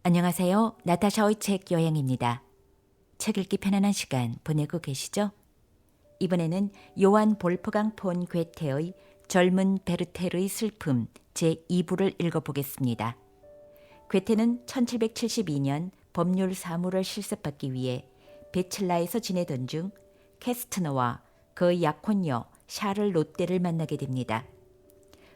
안녕하세요. 나타샤의 책 여행입니다. 책 읽기 편안한 시간 보내고 계시죠? 이번에는 요한 볼프강 폰 괴테의 젊은 베르테르의 슬픔 제2부를 읽어보겠습니다. 괴테는 1772년 법률 사무를 실습받기 위해 베첼라에서 지내던 중 캐스트너와 그의 약혼녀 샤를 롯데를 만나게 됩니다.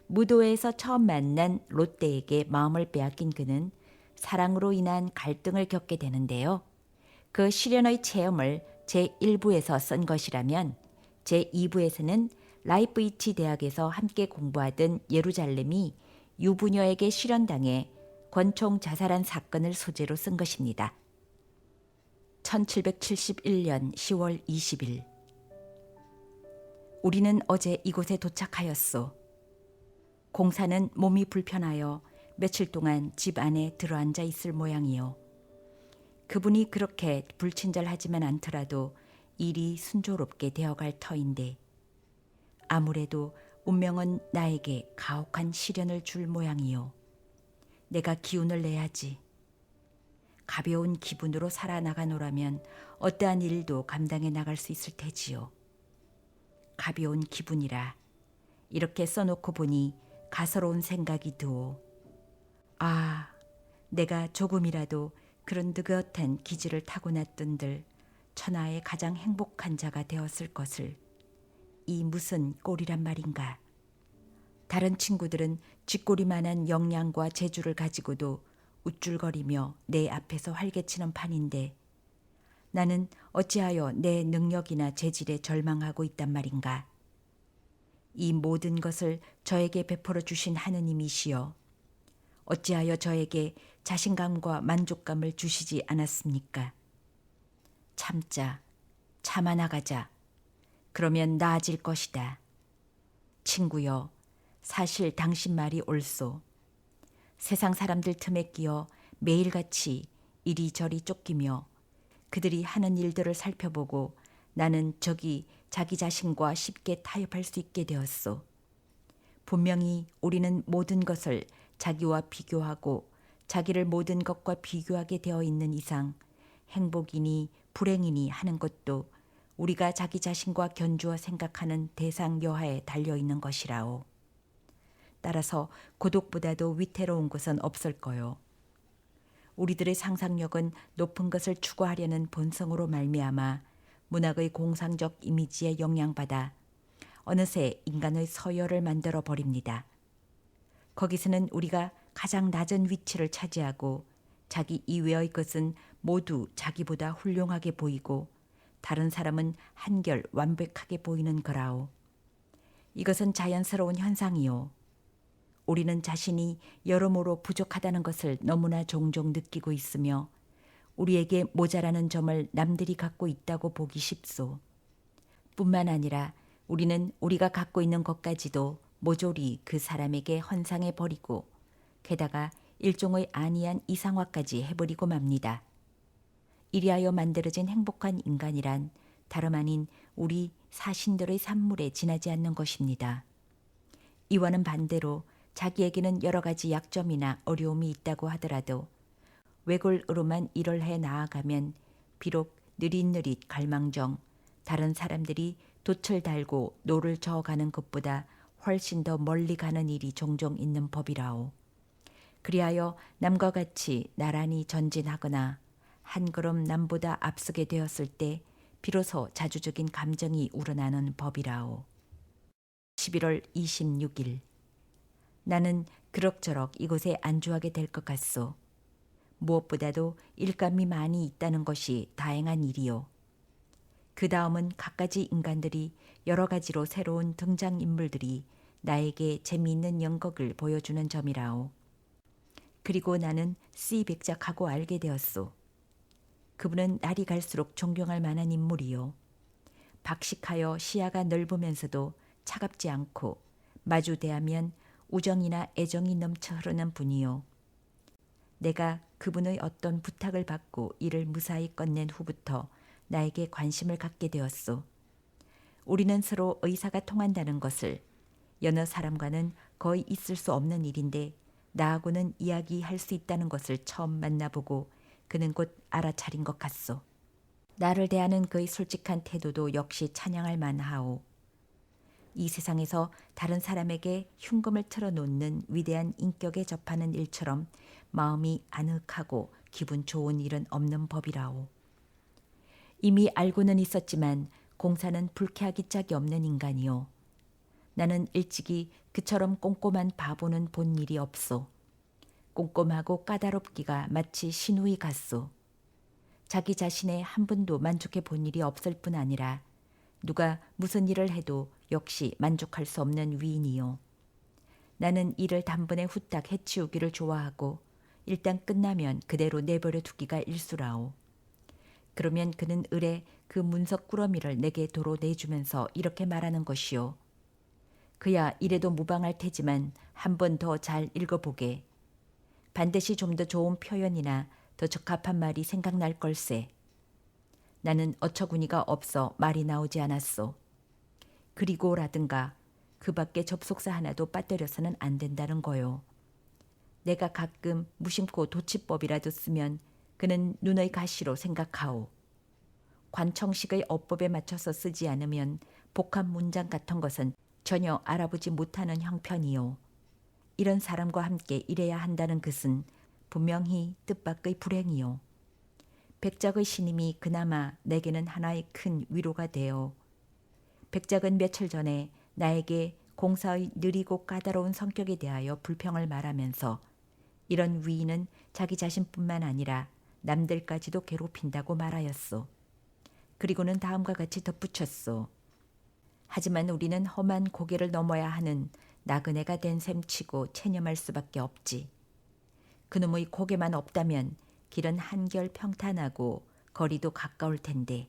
무도회에서 처음 만난 롯데에게 마음을 빼앗긴 그는 사랑으로 인한 갈등을 겪게 되는데요. 그 시련의 체험을 제1부에서 쓴 것이라면 제2부에서는 라이프이치 대학에서 함께 공부하던 예루잘렘이 유부녀에게 실현당해 권총 자살한 사건을 소재로 쓴 것입니다. 1771년 10월 20일 우리는 어제 이곳에 도착하였소. 공사는 몸이 불편하여 며칠 동안 집 안에 들어앉아 있을 모양이요. 그분이 그렇게 불친절하지만 않더라도 일이 순조롭게 되어갈 터인데 아무래도 운명은 나에게 가혹한 시련을 줄 모양이요. 내가 기운을 내야지. 가벼운 기분으로 살아나가노라면 어떠한 일도 감당해 나갈 수 있을 테지요. 가벼운 기분이라 이렇게 써놓고 보니 가소로운 생각이 드오. 아, 내가 조금이라도 그런 느긋한 기질을 타고났던들 천하의 가장 행복한 자가 되었을 것을. 이 무슨 꼴이란 말인가. 다른 친구들은 쥐꼬리만한 역량과 재주를 가지고도 우쭐거리며 내 앞에서 활개치는 판인데 나는 어찌하여 내 능력이나 재질에 절망하고 있단 말인가. 이 모든 것을 저에게 베풀어 주신 하느님이시여 어찌하여 저에게 자신감과 만족감을 주시지 않았습니까? 참자, 참아나가자. 그러면 나아질 것이다. 친구여, 사실 당신 말이 옳소. 세상 사람들 틈에 끼어 매일같이 이리저리 쫓기며 그들이 하는 일들을 살펴보고 나는 저기 자기 자신과 쉽게 타협할 수 있게 되었소. 분명히 우리는 모든 것을 자기와 비교하고 자기를 모든 것과 비교하게 되어 있는 이상 행복이니 불행이니 하는 것도 우리가 자기 자신과 견주어 생각하는 대상 여하에 달려있는 것이라오. 따라서 고독보다도 위태로운 것은 없을 거요. 우리들의 상상력은 높은 것을 추구하려는 본성으로 말미암아 문학의 공상적 이미지에 영향받아 어느새 인간의 서열을 만들어 버립니다. 거기서는 우리가 가장 낮은 위치를 차지하고 자기 이외의 것은 모두 자기보다 훌륭하게 보이고 다른 사람은 한결 완벽하게 보이는 거라오. 이것은 자연스러운 현상이요. 우리는 자신이 여러모로 부족하다는 것을 너무나 종종 느끼고 있으며 우리에게 모자라는 점을 남들이 갖고 있다고 보기 쉽소. 뿐만 아니라 우리는 우리가 갖고 있는 것까지도 모조리 그 사람에게 헌상해 버리고 게다가 일종의 안이한 이상화까지 해버리고 맙니다. 이리하여 만들어진 행복한 인간이란 다름 아닌 우리 사신들의 산물에 지나지 않는 것입니다. 이와는 반대로 자기에게는 여러 가지 약점이나 어려움이 있다고 하더라도 외골으로만 일을 해 나아가면 비록 느릿느릿 갈망정 다른 사람들이 돛을 달고 노를 저어가는 것보다 훨씬 더 멀리 가는 일이 종종 있는 법이라오. 그리하여 남과 같이 나란히 전진하거나 한 걸음 남보다 앞서게 되었을 때 비로소 자주적인 감정이 우러나는 법이라오. 11월 26일 나는 그럭저럭 이곳에 안주하게 될 것 같소. 무엇보다도 일감이 많이 있다는 것이 다행한 일이요. 그 다음은 갖가지 인간들이 여러 가지로 새로운 등장인물들이 나에게 재미있는 연극을 보여주는 점이라오. 그리고 나는 씨백작하고 알게 되었소. 그분은 날이 갈수록 존경할 만한 인물이요. 박식하여 시야가 넓으면서도 차갑지 않고 마주 대하면 우정이나 애정이 넘쳐 흐르는 분이요. 내가 그분의 어떤 부탁을 받고 이를 무사히 끝낸 후부터 나에게 관심을 갖게 되었소. 우리는 서로 의사가 통한다는 것을 여느 사람과는 거의 있을 수 없는 일인데 나하고는 이야기할 수 있다는 것을 처음 만나보고 그는 곧 알아차린 것 같소. 나를 대하는 그의 솔직한 태도도 역시 찬양할 만하오. 이 세상에서 다른 사람에게 흉금을 틀어놓는 위대한 인격에 접하는 일처럼 마음이 아늑하고 기분 좋은 일은 없는 법이라오. 이미 알고는 있었지만 공사는 불쾌하기 짝이 없는 인간이요. 나는 일찍이 그처럼 꼼꼼한 바보는 본 일이 없소. 꼼꼼하고 까다롭기가 마치 시누이 같소. 자기 자신의 한 분도 만족해 본 일이 없을 뿐 아니라 누가 무슨 일을 해도 역시 만족할 수 없는 위인이요. 나는 일을 단번에 후딱 해치우기를 좋아하고 일단 끝나면 그대로 내버려 두기가 일수라오. 그러면 그는 을에 그 문석 꾸러미를 내게 도로 내주면서 이렇게 말하는 것이요. 그야 이래도 무방할 테지만 한 번 더 잘 읽어보게. 반드시 좀 더 좋은 표현이나 더 적합한 말이 생각날 걸세. 나는 어처구니가 없어 말이 나오지 않았소. 그리고라든가 그 밖에 접속사 하나도 빠뜨려서는 안 된다는 거요. 내가 가끔 무심코 도치법이라도 쓰면 그는 눈의 가시로 생각하오. 관청식의 어법에 맞춰서 쓰지 않으면 복합 문장 같은 것은 전혀 알아보지 못하는 형편이요. 이런 사람과 함께 일해야 한다는 것은 분명히 뜻밖의 불행이요. 백작의 신임이 그나마 내게는 하나의 큰 위로가 되어 백작은 며칠 전에 나에게 공사의 느리고 까다로운 성격에 대하여 불평을 말하면서 이런 위인은 자기 자신뿐만 아니라 남들까지도 괴롭힌다고 말하였소. 그리고는 다음과 같이 덧붙였소. 하지만 우리는 험한 고개를 넘어야 하는 나그네가 된 셈치고 체념할 수밖에 없지. 그놈의 고개만 없다면 길은 한결 평탄하고 거리도 가까울 텐데.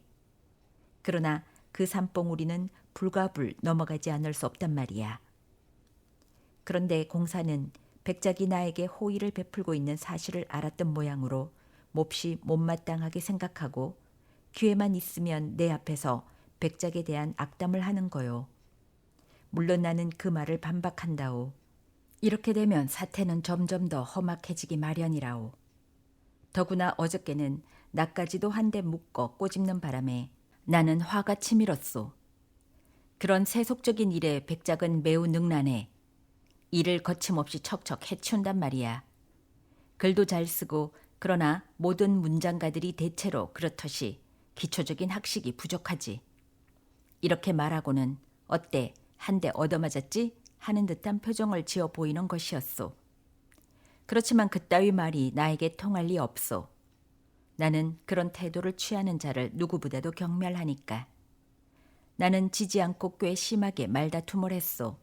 그러나 그 산봉우리는 불가불 넘어가지 않을 수 없단 말이야. 그런데 공사는 백작이 나에게 호의를 베풀고 있는 사실을 알았던 모양으로 몹시 못마땅하게 생각하고 기회만 있으면 내 앞에서 백작에 대한 악담을 하는 거요. 물론 나는 그 말을 반박한다오. 이렇게 되면 사태는 점점 더 험악해지기 마련이라오. 더구나 어저께는 나까지도 한 대 묶어 꼬집는 바람에 나는 화가 치밀었소. 그런 세속적인 일에 백작은 매우 능란해. 일을 거침없이 척척 해치운단 말이야. 글도 잘 쓰고 그러나 모든 문장가들이 대체로 그렇듯이 기초적인 학식이 부족하지. 이렇게 말하고는 어때 한 대 얻어맞았지? 하는 듯한 표정을 지어 보이는 것이었소. 그렇지만 그따위 말이 나에게 통할 리 없소. 나는 그런 태도를 취하는 자를 누구보다도 경멸하니까. 나는 지지 않고 꽤 심하게 말다툼을 했소.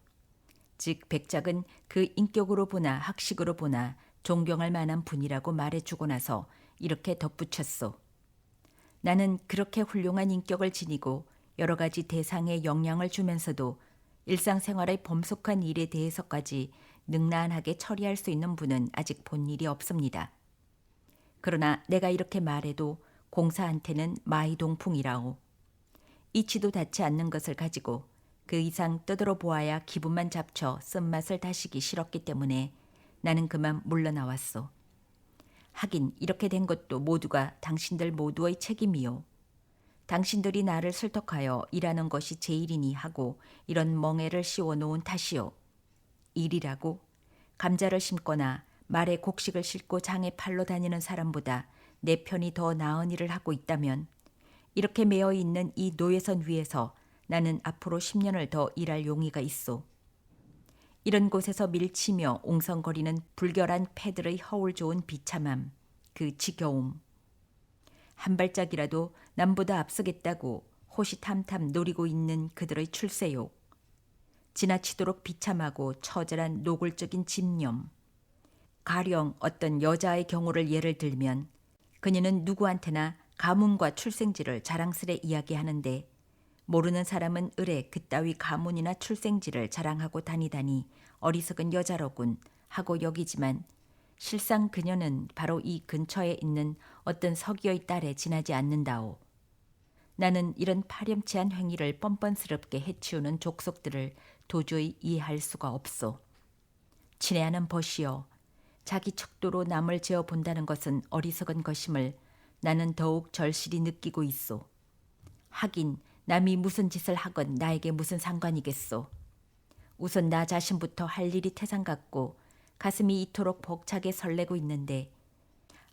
즉 백작은 그 인격으로 보나 학식으로 보나 존경할 만한 분이라고 말해주고 나서 이렇게 덧붙였소. 나는 그렇게 훌륭한 인격을 지니고 여러 가지 대상에 영향을 주면서도 일상생활의 범속한 일에 대해서까지 능란하게 처리할 수 있는 분은 아직 본 일이 없습니다. 그러나 내가 이렇게 말해도 공사한테는 마이동풍이라오. 이치도 닿지 않는 것을 가지고 그 이상 떠들어 보아야 기분만 잡쳐 쓴맛을 다시기 싫었기 때문에 나는 그만 물러나왔소. 하긴 이렇게 된 것도 모두가 당신들 모두의 책임이요. 당신들이 나를 설득하여 일하는 것이 제 일이니 하고 이런 멍해를 씌워놓은 탓이요. 일이라고? 감자를 심거나 말에 곡식을 싣고 장에 팔러 다니는 사람보다 내 편이 더 나은 일을 하고 있다면 이렇게 매여 있는 이 노예선 위에서 나는 앞으로 10년을 더 일할 용의가 있소. 이런 곳에서 밀치며 옹성거리는 불결한 패들의 허울 좋은 비참함, 그 지겨움. 한 발짝이라도 남보다 앞서겠다고 호시탐탐 노리고 있는 그들의 출세욕. 지나치도록 비참하고 처절한 노골적인 집념. 가령 어떤 여자의 경우를 예를 들면 그녀는 누구한테나 가문과 출생지를 자랑스레 이야기하는데 모르는 사람은 을에 그따위 가문이나 출생지를 자랑하고 다니다니 어리석은 여자로군 하고 여기지만 실상 그녀는 바로 이 근처에 있는 어떤 서기의 딸에 지나지 않는다오. 나는 이런 파렴치한 행위를 뻔뻔스럽게 해치우는 족속들을 도저히 이해할 수가 없소. 친애하는 벗이여, 자기 척도로 남을 재어 본다는 것은 어리석은 것임을 나는 더욱 절실히 느끼고 있소. 하긴 남이 무슨 짓을 하건 나에게 무슨 상관이겠소. 우선 나 자신부터 할 일이 태산 같고 가슴이 이토록 벅차게 설레고 있는데,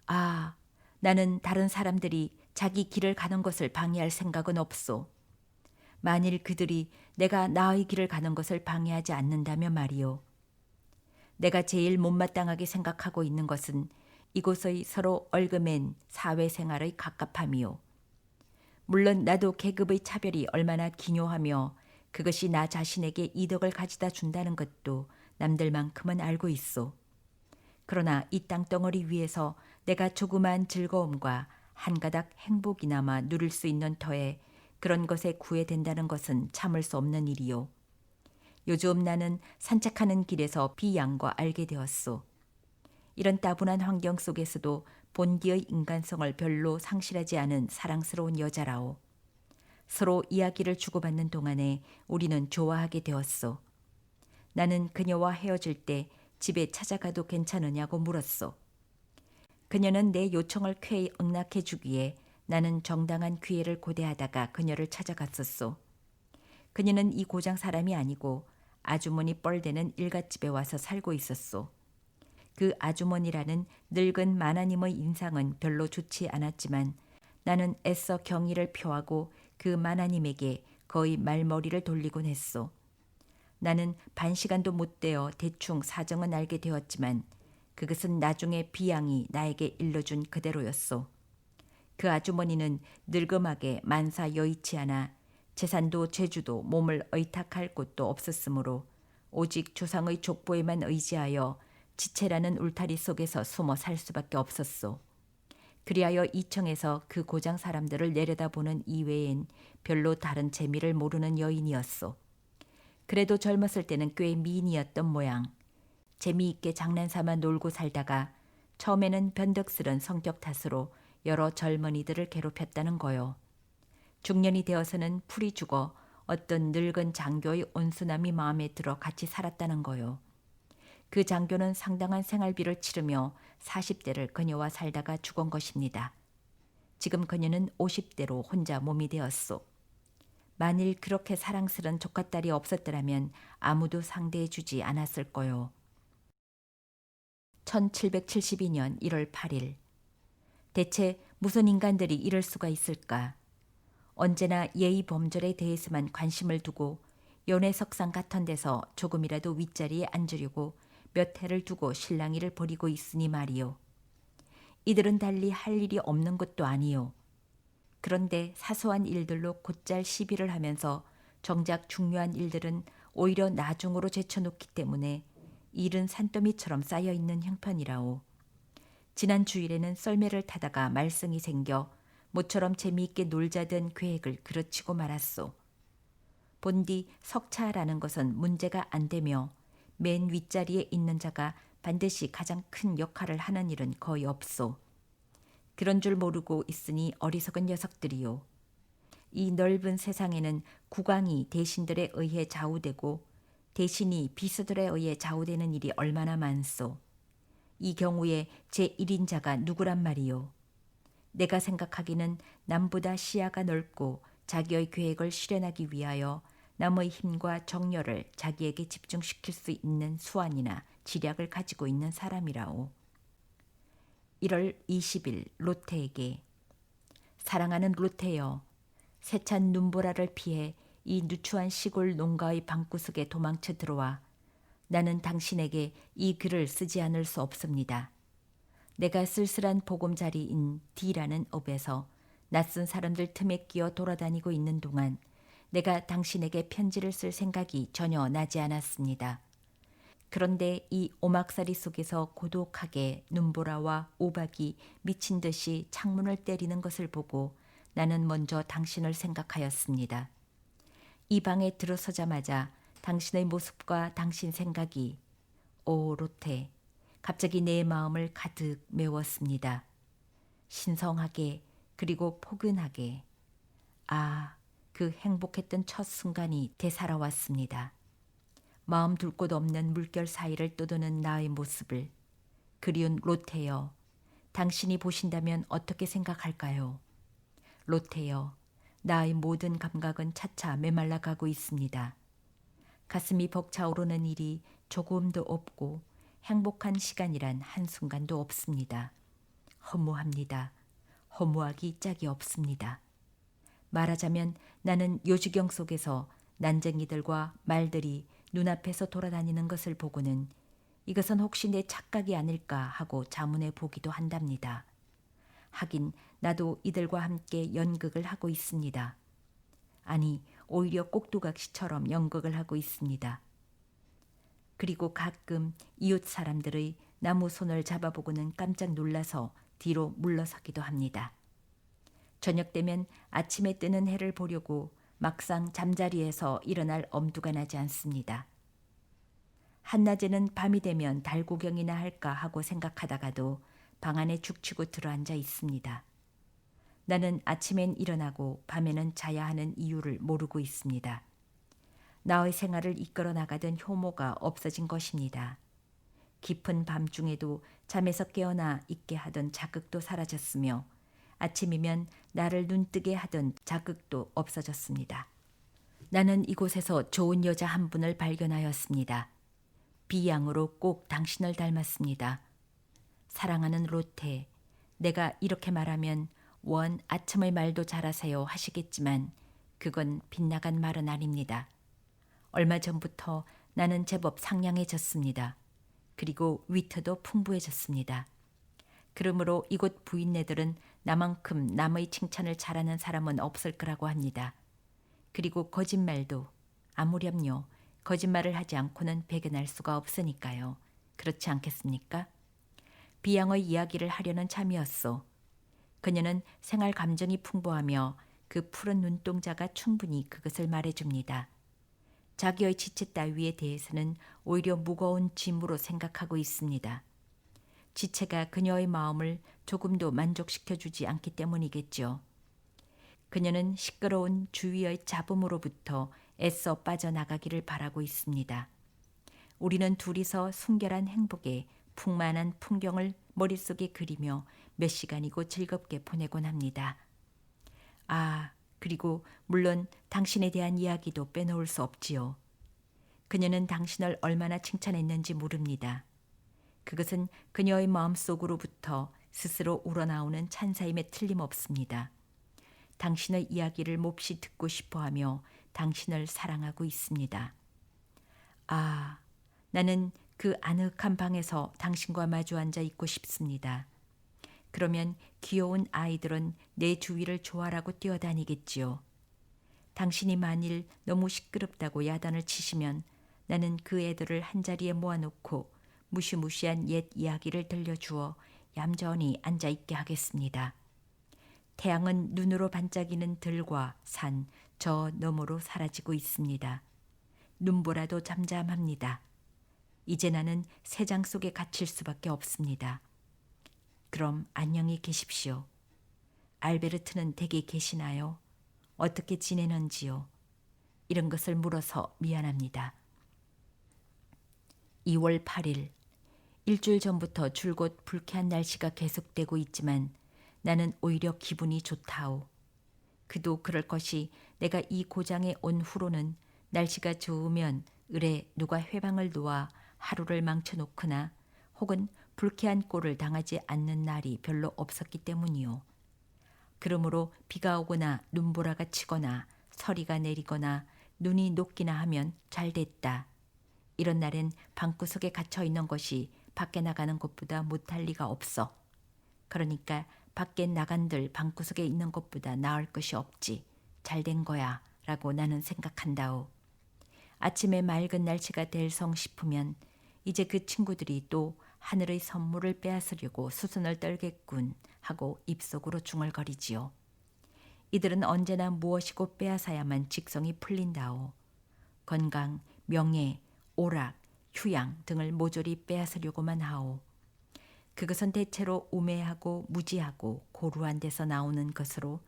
아, 나는 다른 사람들이 자기 길을 가는 것을 방해할 생각은 없소. 만일 그들이 내가 나의 길을 가는 것을 방해하지 않는다면 말이오. 내가 제일 못마땅하게 생각하고 있는 것은 이곳의 서로 얽어맨 사회생활의 갑갑함이오. 물론 나도 계급의 차별이 얼마나 기묘하며 그것이 나 자신에게 이덕을 가져다 준다는 것도 남들만큼은 알고 있소. 그러나 이 땅덩어리 위에서 내가 조그만 즐거움과 한 가닥 행복이나마 누릴 수 있는 터에 그런 것에 구애된다는 것은 참을 수 없는 일이요. 요즘 나는 산책하는 길에서 비양과 알게 되었소. 이런 따분한 환경 속에서도 본디의 인간성을 별로 상실하지 않은 사랑스러운 여자라오. 서로 이야기를 주고받는 동안에 우리는 좋아하게 되었소. 나는 그녀와 헤어질 때 집에 찾아가도 괜찮으냐고 물었소. 그녀는 내 요청을 쾌히 응낙해 주기에 나는 정당한 기회를 고대하다가 그녀를 찾아갔었소. 그녀는 이 고장 사람이 아니고 아주머니 뻘되는 일갓집에 와서 살고 있었소. 그 아주머니라는 늙은 마나님의 인상은 별로 좋지 않았지만 나는 애써 경의를 표하고 그 마나님에게 거의 말머리를 돌리곤 했소. 나는 반시간도 못 되어 대충 사정은 알게 되었지만 그것은 나중에 비양이 나에게 일러준 그대로였소. 그 아주머니는 늙음하게 만사 여의치 않아 재산도 재주도 몸을 의탁할 곳도 없었으므로 오직 조상의 족보에만 의지하여 지체라는 울타리 속에서 숨어 살 수밖에 없었소. 그리하여 이청에서 그 고장 사람들을 내려다보는 이외엔 별로 다른 재미를 모르는 여인이었소. 그래도 젊었을 때는 꽤 미인이었던 모양. 재미있게 장난삼아 놀고 살다가 처음에는 변덕스런 성격 탓으로 여러 젊은이들을 괴롭혔다는 거요. 중년이 되어서는 풀이 죽어 어떤 늙은 장교의 온순함이 마음에 들어 같이 살았다는 거요. 그 장교는 상당한 생활비를 치르며 40대를 그녀와 살다가 죽은 것입니다. 지금 그녀는 50대로 혼자 몸이 되었소. 만일 그렇게 사랑스런 조카딸이 없었더라면 아무도 상대해 주지 않았을 거요. 1772년 1월 8일. 대체 무슨 인간들이 이럴 수가 있을까? 언제나 예의 범절에 대해서만 관심을 두고 연회석상 같은 데서 조금이라도 윗자리에 앉으려고 몇 해를 두고 실랑이를 벌이고 있으니 말이요. 이들은 달리 할 일이 없는 것도 아니요. 그런데 사소한 일들로 곧잘 시비를 하면서 정작 중요한 일들은 오히려 나중으로 제쳐놓기 때문에 일은 산더미처럼 쌓여있는 형편이라오. 지난 주일에는 썰매를 타다가 말썽이 생겨 모처럼 재미있게 놀자던 계획을 그르치고 말았소. 본디 석차라는 것은 문제가 안 되며 맨 윗자리에 있는 자가 반드시 가장 큰 역할을 하는 일은 거의 없소. 그런 줄 모르고 있으니 어리석은 녀석들이요. 이 넓은 세상에는 국왕이 대신들에 의해 좌우되고 대신이 비서들에 의해 좌우되는 일이 얼마나 많소. 이 경우에 제1인자가 누구란 말이요. 내가 생각하기는 남보다 시야가 넓고 자기의 계획을 실현하기 위하여 남의 힘과 정열을 자기에게 집중시킬 수 있는 수완이나 지략을 가지고 있는 사람이라오. 1월 20일 로테에게. 사랑하는 로테여, 세찬 눈보라를 피해 이 누추한 시골 농가의 방구석에 도망쳐 들어와 나는 당신에게 이 글을 쓰지 않을 수 없습니다. 내가 쓸쓸한 보금자리인 D라는 업에서 낯선 사람들 틈에 끼어 돌아다니고 있는 동안 내가 당신에게 편지를 쓸 생각이 전혀 나지 않았습니다. 그런데 이 오막살이 속에서 고독하게 눈보라와 오박이 미친 듯이 창문을 때리는 것을 보고 나는 먼저 당신을 생각하였습니다. 이 방에 들어서자마자 당신의 모습과 당신 생각이, 오 로테, 갑자기 내 마음을 가득 메웠습니다. 신성하게 그리고 포근하게. 아, 그 행복했던 첫 순간이 되살아왔습니다. 마음 둘 곳 없는 물결 사이를 떠도는 나의 모습을, 그리운 로테여, 당신이 보신다면 어떻게 생각할까요? 로테여, 나의 모든 감각은 차차 메말라 가고 있습니다. 가슴이 벅차오르는 일이 조금도 없고 행복한 시간이란 한순간도 없습니다. 허무합니다. 허무하기 짝이 없습니다. 말하자면 나는 요지경 속에서 난쟁이들과 말들이 눈앞에서 돌아다니는 것을 보고는 이것은 혹시 내 착각이 아닐까 하고 자문해 보기도 한답니다. 하긴 나도 이들과 함께 연극을 하고 있습니다. 아니, 오히려 꼭두각시처럼 연극을 하고 있습니다. 그리고 가끔 이웃 사람들의 나무 손을 잡아보고는 깜짝 놀라서 뒤로 물러서기도 합니다. 저녁 되면 아침에 뜨는 해를 보려고 막상 잠자리에서 일어날 엄두가 나지 않습니다. 한낮에는 밤이 되면 달 구경이나 할까 하고 생각하다가도 방 안에 죽치고 들어앉아 있습니다. 나는 아침엔 일어나고 밤에는 자야 하는 이유를 모르고 있습니다. 나의 생활을 이끌어 나가던 효모가 없어진 것입니다. 깊은 밤중에도 잠에서 깨어나 있게 하던 자극도 사라졌으며 아침이면 나를 눈뜨게 하던 자극도 없어졌습니다. 나는 이곳에서 좋은 여자 한 분을 발견하였습니다. 비양으로 꼭 당신을 닮았습니다. 사랑하는 로테, 내가 이렇게 말하면 원 아첨의 말도 잘하세요 하시겠지만 그건 빗나간 말은 아닙니다. 얼마 전부터 나는 제법 상냥해졌습니다. 그리고 위트도 풍부해졌습니다. 그러므로 이곳 부인네들은 나만큼 남의 칭찬을 잘하는 사람은 없을 거라고 합니다. 그리고 거짓말도 아무렴요. 거짓말을 하지 않고는 배견할 수가 없으니까요. 그렇지 않겠습니까? 비양의 이야기를 하려는 참이었소. 그녀는 생활 감정이 풍부하며 그 푸른 눈동자가 충분히 그것을 말해줍니다. 자기의 지체 따위에 대해서는 오히려 무거운 짐으로 생각하고 있습니다. 지체가 그녀의 마음을 조금도 만족시켜주지 않기 때문이겠죠. 그녀는 시끄러운 주위의 잡음으로부터 애써 빠져나가기를 바라고 있습니다. 우리는 둘이서 순결한 행복에 풍만한 풍경을 머릿속에 그리며 몇 시간이고 즐겁게 보내곤 합니다. 아, 그리고 물론 당신에 대한 이야기도 빼놓을 수 없지요. 그녀는 당신을 얼마나 칭찬했는지 모릅니다. 그것은 그녀의 마음속으로부터 스스로 우러나오는 찬사임에 틀림없습니다. 당신의 이야기를 몹시 듣고 싶어하며 당신을 사랑하고 있습니다. 아, 나는 그 아늑한 방에서 당신과 마주 앉아 있고 싶습니다. 그러면 귀여운 아이들은 내 주위를 조아라고 뛰어다니겠지요. 당신이 만일 너무 시끄럽다고 야단을 치시면 나는 그 애들을 한자리에 모아놓고 무시무시한 옛 이야기를 들려주어 얌전히 앉아있게 하겠습니다. 태양은 눈으로 반짝이는 들과 산, 저 너머로 사라지고 있습니다. 눈보라도 잠잠합니다. 이제 나는 새장 속에 갇힐 수밖에 없습니다. 그럼 안녕히 계십시오. 알베르트는 댁에 계시나요? 어떻게 지내는지요? 이런 것을 물어서 미안합니다. 2월 8일, 일주일 전부터 줄곧 불쾌한 날씨가 계속되고 있지만 나는 오히려 기분이 좋다오. 그도 그럴 것이 내가 이 고장에 온 후로는 날씨가 좋으면 을에 누가 회방을 놓아 하루를 망쳐놓거나 혹은 불쾌한 꼴을 당하지 않는 날이 별로 없었기 때문이요. 그러므로 비가 오거나 눈보라가 치거나 서리가 내리거나 눈이 녹기나 하면 잘 됐다. 이런 날엔 방구석에 갇혀 있는 것이 밖에 나가는 것보다 못할 리가 없어. 그러니까 밖에 나간들 방구석에 있는 것보다 나을 것이 없지. 잘 된 거야 라고 나는 생각한다오. 아침에 맑은 날씨가 될성 싶으면 이제 그 친구들이 또 하늘의 선물을 빼앗으려고 수순을 떨겠군 하고 입속으로 중얼거리지요. 이들은 언제나 무엇이고 빼앗아야만 직성이 풀린다오. 건강, 명예, 오락, 휴양 등을 모조리 빼앗으려고만 하오. 그것은 대체로 우매하고 무지하고 고루한 데서 나오는 것으로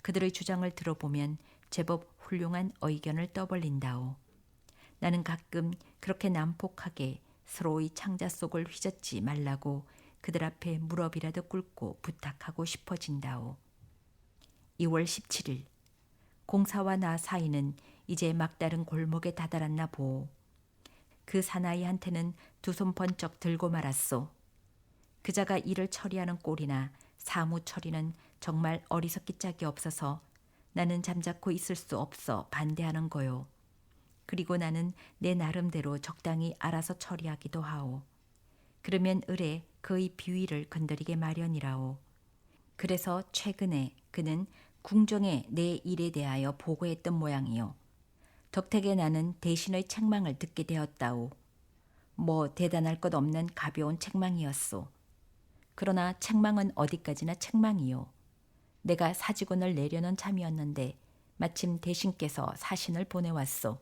그들의 주장을 들어보면 제법 훌륭한 의견을 떠벌린다오. 나는 가끔 그렇게 난폭하게 서로의 창자 속을 휘젓지 말라고 그들 앞에 무릎이라도 꿇고 부탁하고 싶어진다오. 2월 17일 공사와 나 사이는 이제 막다른 골목에 다다랐나 보오. 그 사나이한테는 두 손 번쩍 들고 말았소. 그자가 일을 처리하는 꼴이나 사무 처리는 정말 어리석기 짝이 없어서 나는 잠자코 있을 수 없어 반대하는 거요. 그리고 나는 내 나름대로 적당히 알아서 처리하기도 하오. 그러면 을에 그의 비위를 건드리게 마련이라오. 그래서 최근에 그는 궁정에 내 일에 대하여 보고했던 모양이요. 덕택에 나는 대신의 책망을 듣게 되었다오. 뭐 대단할 것 없는 가벼운 책망이었소. 그러나 책망은 어디까지나 책망이요. 내가 사직원을 내려는 참이었는데 마침 대신께서 사신을 보내왔소.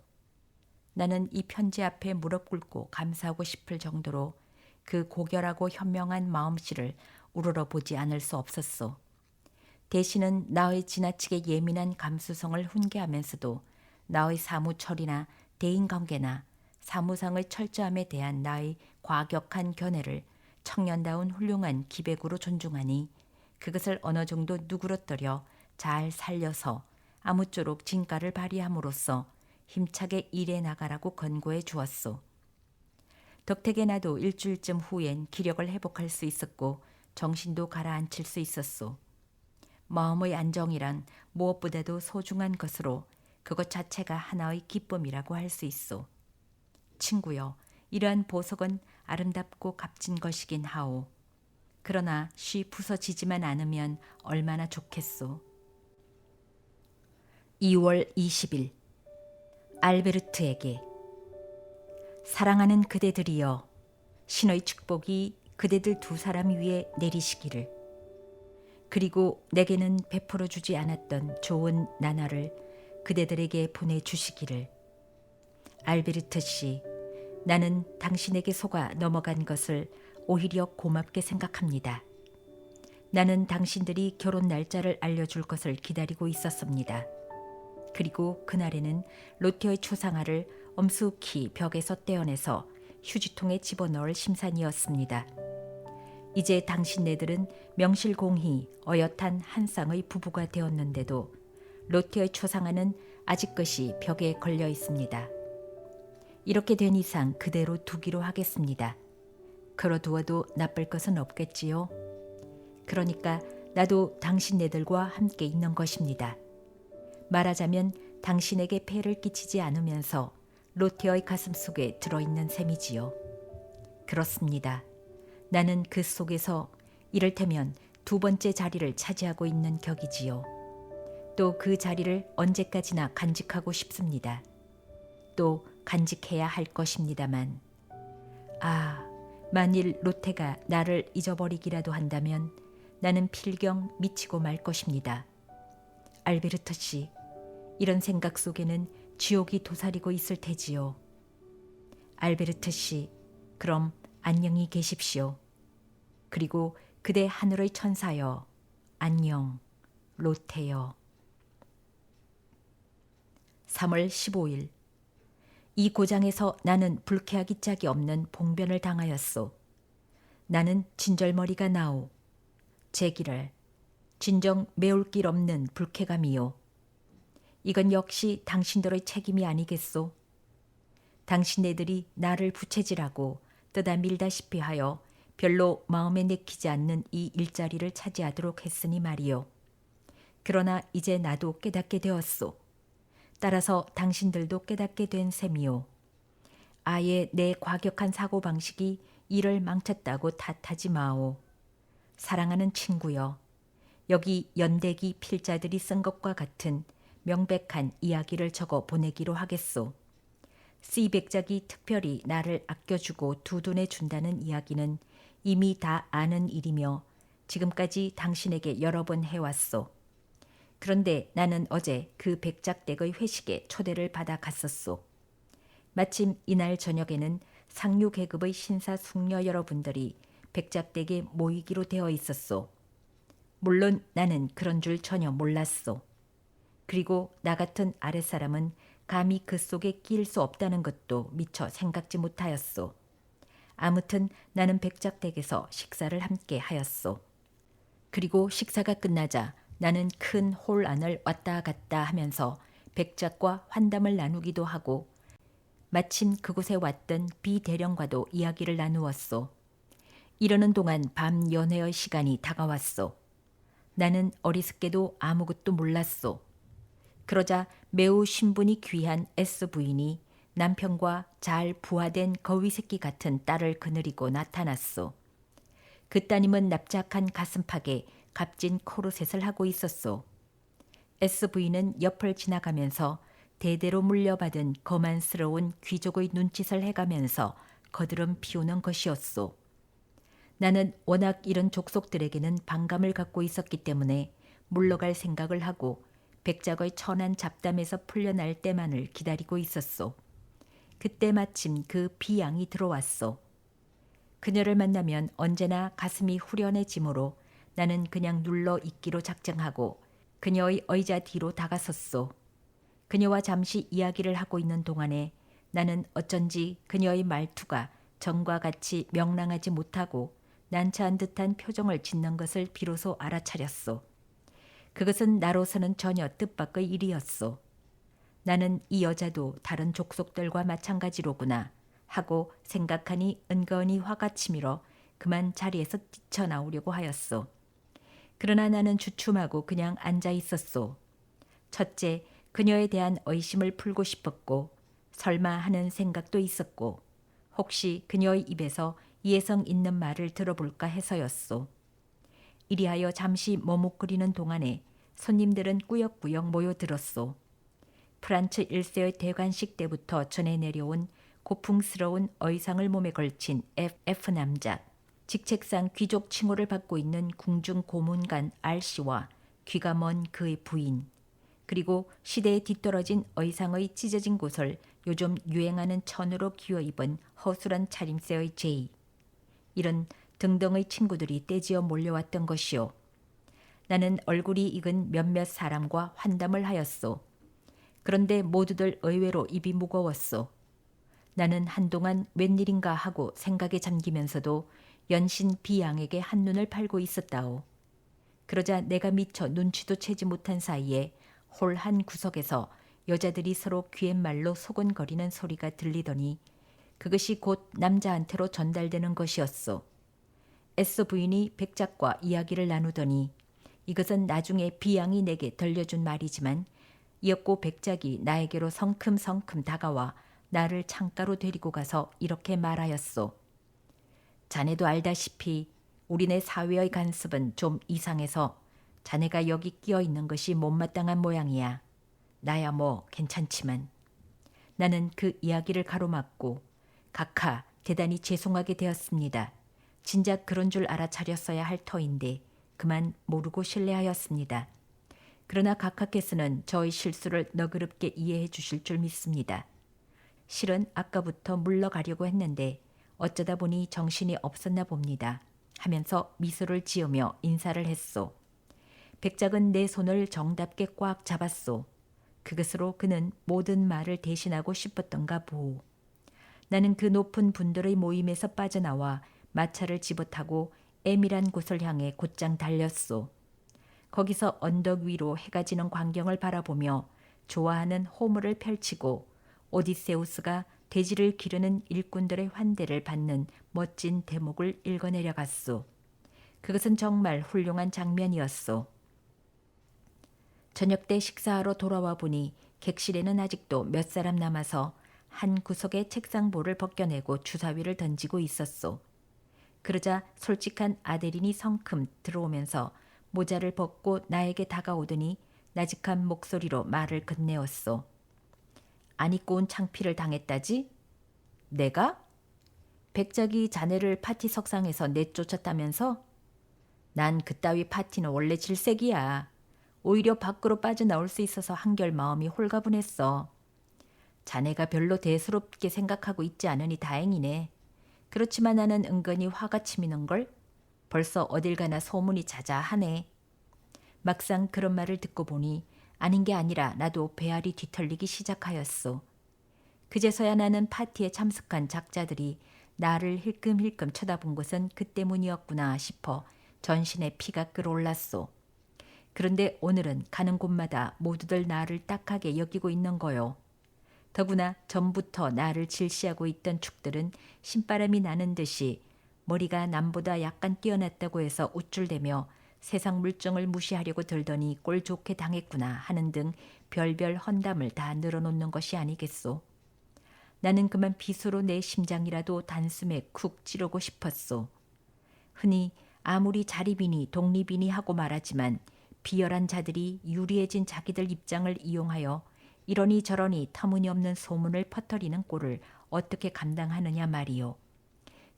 나는 이 편지 앞에 무릎 꿇고 감사하고 싶을 정도로 그 고결하고 현명한 마음씨를 우러러보지 않을 수 없었소. 대신은 나의 지나치게 예민한 감수성을 훈계하면서도 나의 사무처리나 대인관계나 사무상의 철저함에 대한 나의 과격한 견해를 청년다운 훌륭한 기백으로 존중하니 그것을 어느 정도 누그러뜨려 잘 살려서 아무쪼록 진가를 발휘함으로써 힘차게 일해 나가라고 권고해 주었소. 덕택에 나도 일주일쯤 후엔 기력을 회복할 수 있었고 정신도 가라앉힐 수 있었소. 마음의 안정이란 무엇보다도 소중한 것으로 그것 자체가 하나의 기쁨이라고 할 수 있소. 친구여, 이러한 보석은 아름답고 값진 것이긴 하오. 그러나 쉬 부서지지만 않으면 얼마나 좋겠소. 2월 20일 알베르트에게 사랑하는 그대들이여, 신의 축복이 그대들 두 사람 위에 내리시기를. 그리고 내게는 베풀어 주지 않았던 좋은 나날을 그대들에게 보내주시기를. 알베르트 씨, 나는 당신에게 속아 넘어간 것을 오히려 고맙게 생각합니다. 나는 당신들이 결혼 날짜를 알려줄 것을 기다리고 있었습니다. 그리고 그날에는 로티의 초상화를 엄숙히 벽에서 떼어내서 휴지통에 집어넣을 심산이었습니다. 이제 당신네들은 명실공히 어엿한 한 쌍의 부부가 되었는데도 로티의 초상화는 아직 것이 벽에 걸려 있습니다. 이렇게 된 이상 그대로 두기로 하겠습니다. 걸어두어도 나쁠 것은 없겠지요. 그러니까 나도 당신네들과 함께 있는 것입니다. 말하자면 당신에게 폐를 끼치지 않으면서 로티의 가슴 속에 들어있는 셈이지요. 그렇습니다. 나는 그 속에서 이를테면 두 번째 자리를 차지하고 있는 격이지요. 또 그 자리를 언제까지나 간직하고 싶습니다. 또 간직해야 할 것입니다만, 만일 로테가 나를 잊어버리기라도 한다면 나는 필경 미치고 말 것입니다. 알베르트 씨, 이런 생각 속에는 지옥이 도사리고 있을 테지요. 알베르트 씨, 그럼 안녕히 계십시오. 그리고 그대 하늘의 천사여, 안녕, 로테여. 3월 15일 이 고장에서 나는 불쾌하기 짝이 없는 봉변을 당하였소. 나는 진절머리가 나오. 제기를 진정 메울 길 없는 불쾌감이요. 이건 역시 당신들의 책임이 아니겠소. 당신네들이 나를 부채질하고 뜨다 밀다시피 하여 별로 마음에 내키지 않는 이 일자리를 차지하도록 했으니 말이요. 그러나 이제 나도 깨닫게 되었소. 따라서 당신들도 깨닫게 된 셈이요. 아예 내 과격한 사고방식이 일을 망쳤다고 탓하지 마오. 사랑하는 친구여, 여기 연대기 필자들이 쓴 것과 같은 명백한 이야기를 적어 보내기로 하겠소. C백작이 특별히 나를 아껴주고 두둔해 준다는 이야기는 이미 다 아는 일이며 지금까지 당신에게 여러 번 해왔소. 그런데 나는 어제 그 백작댁의 회식에 초대를 받아 갔었소. 마침 이날 저녁에는 상류 계급의 신사숙녀 여러분들이 백작댁에 모이기로 되어 있었소. 물론 나는 그런 줄 전혀 몰랐소. 그리고 나 같은 아랫사람은 감히 그 속에 끼일 수 없다는 것도 미처 생각지 못하였소. 아무튼 나는 백작댁에서 식사를 함께 하였소. 그리고 식사가 끝나자 나는 큰 홀 안을 왔다 갔다 하면서 백작과 환담을 나누기도 하고 마침 그곳에 왔던 비대령과도 이야기를 나누었소. 이러는 동안 밤 연회의 시간이 다가왔소. 나는 어리석게도 아무것도 몰랐소. 그러자 매우 신분이 귀한 S 부인이 남편과 잘 부화된 거위 새끼 같은 딸을 거느리고 나타났소. 그 따님은 납작한 가슴팍에 값진 코르셋을 하고 있었소. S 부인은 옆을 지나가면서 대대로 물려받은 거만스러운 귀족의 눈짓을 해가면서 거드름 피우는 것이었소. 나는 워낙 이런 족속들에게는 반감을 갖고 있었기 때문에 물러갈 생각을 하고 백작의 천한 잡담에서 풀려날 때만을 기다리고 있었소. 그때 마침 그 비양이 들어왔소. 그녀를 만나면 언제나 가슴이 후련해지므로 나는 그냥 눌러 있기로 작정하고 그녀의 의자 뒤로 다가섰소. 그녀와 잠시 이야기를 하고 있는 동안에 나는 어쩐지 그녀의 말투가 전과 같이 명랑하지 못하고 난처한 듯한 표정을 짓는 것을 비로소 알아차렸소. 그것은 나로서는 전혀 뜻밖의 일이었소. 나는 이 여자도 다른 족속들과 마찬가지로구나 하고 생각하니 은근히 화가 치밀어 그만 자리에서 뛰쳐나오려고 하였소. 그러나 나는 주춤하고 그냥 앉아 있었소. 첫째, 그녀에 대한 의심을 풀고 싶었고 설마 하는 생각도 있었고 혹시 그녀의 입에서 이해성 있는 말을 들어볼까 해서였소. 이리하여 잠시 머뭇거리는 동안에 손님들은 꾸역꾸역 모여들었소. 프란츠 1세의 대관식 때부터 전해 내려온 고풍스러운 의상을 몸에 걸친 F 남자, 직책상 귀족 칭호를 받고 있는 궁중 고문관 R씨와 귀가 먼 그의 부인, 그리고 시대에 뒤떨어진 의상의 찢어진 곳을 요즘 유행하는 천으로 기어 입은 허술한 차림새의 J, 이런 등등의 친구들이 떼지어 몰려왔던 것이요. 나는 얼굴이 익은 몇몇 사람과 환담을 하였소. 그런데 모두들 의외로 입이 무거웠소. 나는 한동안 웬일인가 하고 생각에 잠기면서도 연신 비양에게 한눈을 팔고 있었다오. 그러자 내가 미처 눈치도 채지 못한 사이에 홀 한 구석에서 여자들이 서로 귀갯말로 소곤거리는 소리가 들리더니 그것이 곧 남자한테로 전달되는 것이었소. S 부인이 백작과 이야기를 나누더니 이것은 나중에 비양이 내게 들려준 말이지만 이었고 백작이 나에게로 성큼성큼 다가와 나를 창가로 데리고 가서 이렇게 말하였소. 자네도 알다시피 우리네 사회의 간섭은 좀 이상해서 자네가 여기 끼어 있는 것이 못마땅한 모양이야. 나야 뭐 괜찮지만. 나는 그 이야기를 가로막고 각하 대단히 죄송하게 되었습니다. 진작 그런 줄 알아차렸어야 할 터인데 그만 모르고 실례하였습니다. 그러나 각하께서는 저의 실수를 너그럽게 이해해 주실 줄 믿습니다. 실은 아까부터 물러가려고 했는데 어쩌다 보니 정신이 없었나 봅니다. 하면서 미소를 지으며 인사를 했소. 백작은 내 손을 정답게 꽉 잡았소. 그것으로 그는 모든 말을 대신하고 싶었던가 보오. 나는 그 높은 분들의 모임에서 빠져나와 마차를 집어타고 에밀한 곳을 향해 곧장 달렸소. 거기서 언덕 위로 해가 지는 광경을 바라보며 좋아하는 호물을 펼치고 오디세우스가 돼지를 기르는 일꾼들의 환대를 받는 멋진 대목을 읽어내려갔소. 그것은 정말 훌륭한 장면이었소. 저녁 때 식사하러 돌아와 보니 객실에는 아직도 몇 사람 남아서 한 구석에 책상볼을 벗겨내고 주사위를 던지고 있었소. 그러자 솔직한 아데린이 성큼 들어오면서 모자를 벗고 나에게 다가오더니 나직한 목소리로 말을 건네었소. 안 입고 온 창피를 당했다지? 내가? 백작이 자네를 파티 석상에서 내쫓았다면서? 난 그따위 파티는 원래 질색이야. 오히려 밖으로 빠져나올 수 있어서 한결 마음이 홀가분했어. 자네가 별로 대수롭게 생각하고 있지 않으니 다행이네. 그렇지만 나는 은근히 화가 치미는걸? 벌써 어딜 가나 소문이 자자하네. 막상 그런 말을 듣고 보니 아닌 게 아니라 나도 배알이 뒤털리기 시작하였소. 그제서야 나는 파티에 참석한 작자들이 나를 힐끔힐끔 쳐다본 것은 그 때문이었구나 싶어 전신에 피가 끓어올랐소. 그런데 오늘은 가는 곳마다 모두들 나를 딱하게 여기고 있는 거요. 더구나 전부터 나를 질시하고 있던 축들은 신바람이 나는 듯이 머리가 남보다 약간 뛰어났다고 해서 우쭐대며 세상 물정을 무시하려고 들더니 꼴 좋게 당했구나 하는 등 별별 헌담을 다 늘어놓는 것이 아니겠소. 나는 그만 비수로 내 심장이라도 단숨에 쿡 찌르고 싶었소. 흔히 아무리 자립이니 독립이니 하고 말하지만 비열한 자들이 유리해진 자기들 입장을 이용하여 이러니 저러니 터무니없는 소문을 퍼뜨리는 꼴을 어떻게 감당하느냐 말이요.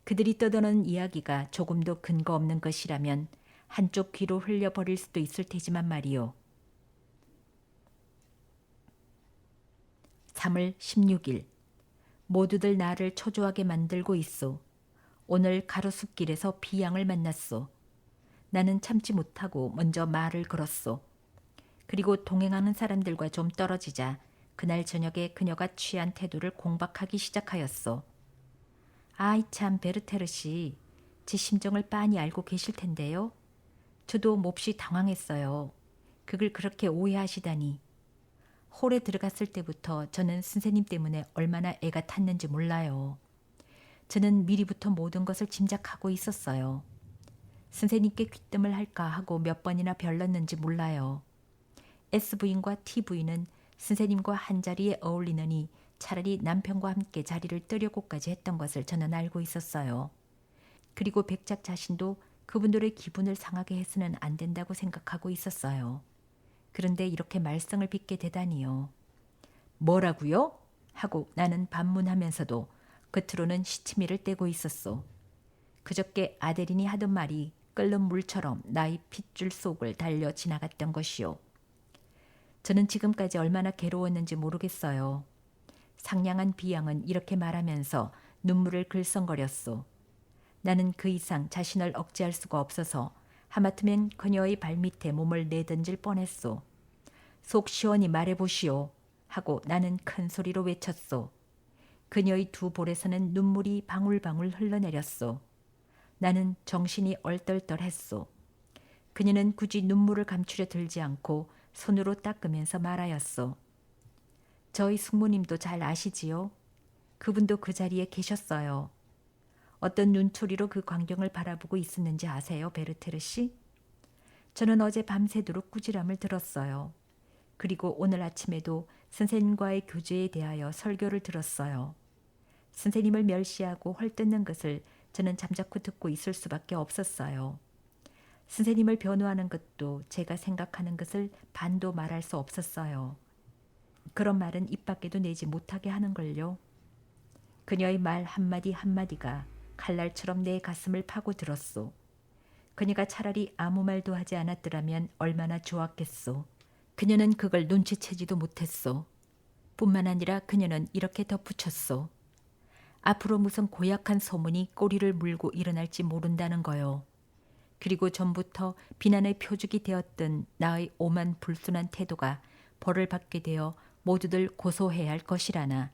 그들이 떠드는 이야기가 조금도 근거 없는 것이라면 한쪽 귀로 흘려버릴 수도 있을 테지만 말이요. 3월 16일 모두들 나를 초조하게 만들고 있소. 오늘 가로수길에서 비양을 만났소. 나는 참지 못하고 먼저 말을 걸었소. 그리고 동행하는 사람들과 좀 떨어지자 그날 저녁에 그녀가 취한 태도를 공박하기 시작하였소. 아이 참 베르테르 씨, 제 심정을 빤히 알고 계실 텐데요. 저도 몹시 당황했어요. 그걸 그렇게 오해하시다니. 홀에 들어갔을 때부터 저는 선생님 때문에 얼마나 애가 탔는지 몰라요. 저는 미리부터 모든 것을 짐작하고 있었어요. 선생님께 귀뜸을 할까 하고 몇 번이나 별렀는지 몰라요. S부인과 T부인은 선생님과 한 자리에 어울리느니 차라리 남편과 함께 자리를 뜨려고까지 했던 것을 저는 알고 있었어요. 그리고 백작 자신도 그분들의 기분을 상하게 해서는 안 된다고 생각하고 있었어요. 그런데 이렇게 말썽을 빚게 되다니요. 뭐라고요? 하고 나는 반문하면서도 겉으로는 시치미를 떼고 있었소. 그저께 아데린이 하던 말이 끓는 물처럼 나의 핏줄 속을 달려 지나갔던 것이요. 저는 지금까지 얼마나 괴로웠는지 모르겠어요. 상냥한 비양은 이렇게 말하면서 눈물을 글썽거렸소. 나는 그 이상 자신을 억제할 수가 없어서 하마터면 그녀의 발밑에 몸을 내던질 뻔했소. 속 시원히 말해보시오 하고 나는 큰 소리로 외쳤소. 그녀의 두 볼에서는 눈물이 방울방울 흘러내렸소. 나는 정신이 얼떨떨했소. 그녀는 굳이 눈물을 감추려 들지 않고 손으로 닦으면서 말하였소. 저희 숙모님도 잘 아시지요? 그분도 그 자리에 계셨어요. 어떤 눈초리로 그 광경을 바라보고 있었는지 아세요, 베르테르 씨? 저는 어제 밤새도록 꾸지람을 들었어요. 그리고 오늘 아침에도 선생님과의 교제에 대하여 설교를 들었어요. 선생님을 멸시하고 헐뜯는 것을 저는 잠자코 듣고 있을 수밖에 없었어요. 선생님을 변호하는 것도 제가 생각하는 것을 반도 말할 수 없었어요. 그런 말은 입 밖에도 내지 못하게 하는걸요. 그녀의 말 한마디 한마디가 칼날처럼 내 가슴을 파고들었소. 그녀가 차라리 아무 말도 하지 않았더라면 얼마나 좋았겠소. 그녀는 그걸 눈치채지도 못했소. 뿐만 아니라 그녀는 이렇게 덧붙였소. 앞으로 무슨 고약한 소문이 꼬리를 물고 일어날지 모른다는 거요. 그리고 전부터 비난의 표적이 되었던 나의 오만 불순한 태도가 벌을 받게 되어 모두들 고소해야 할 것이라나.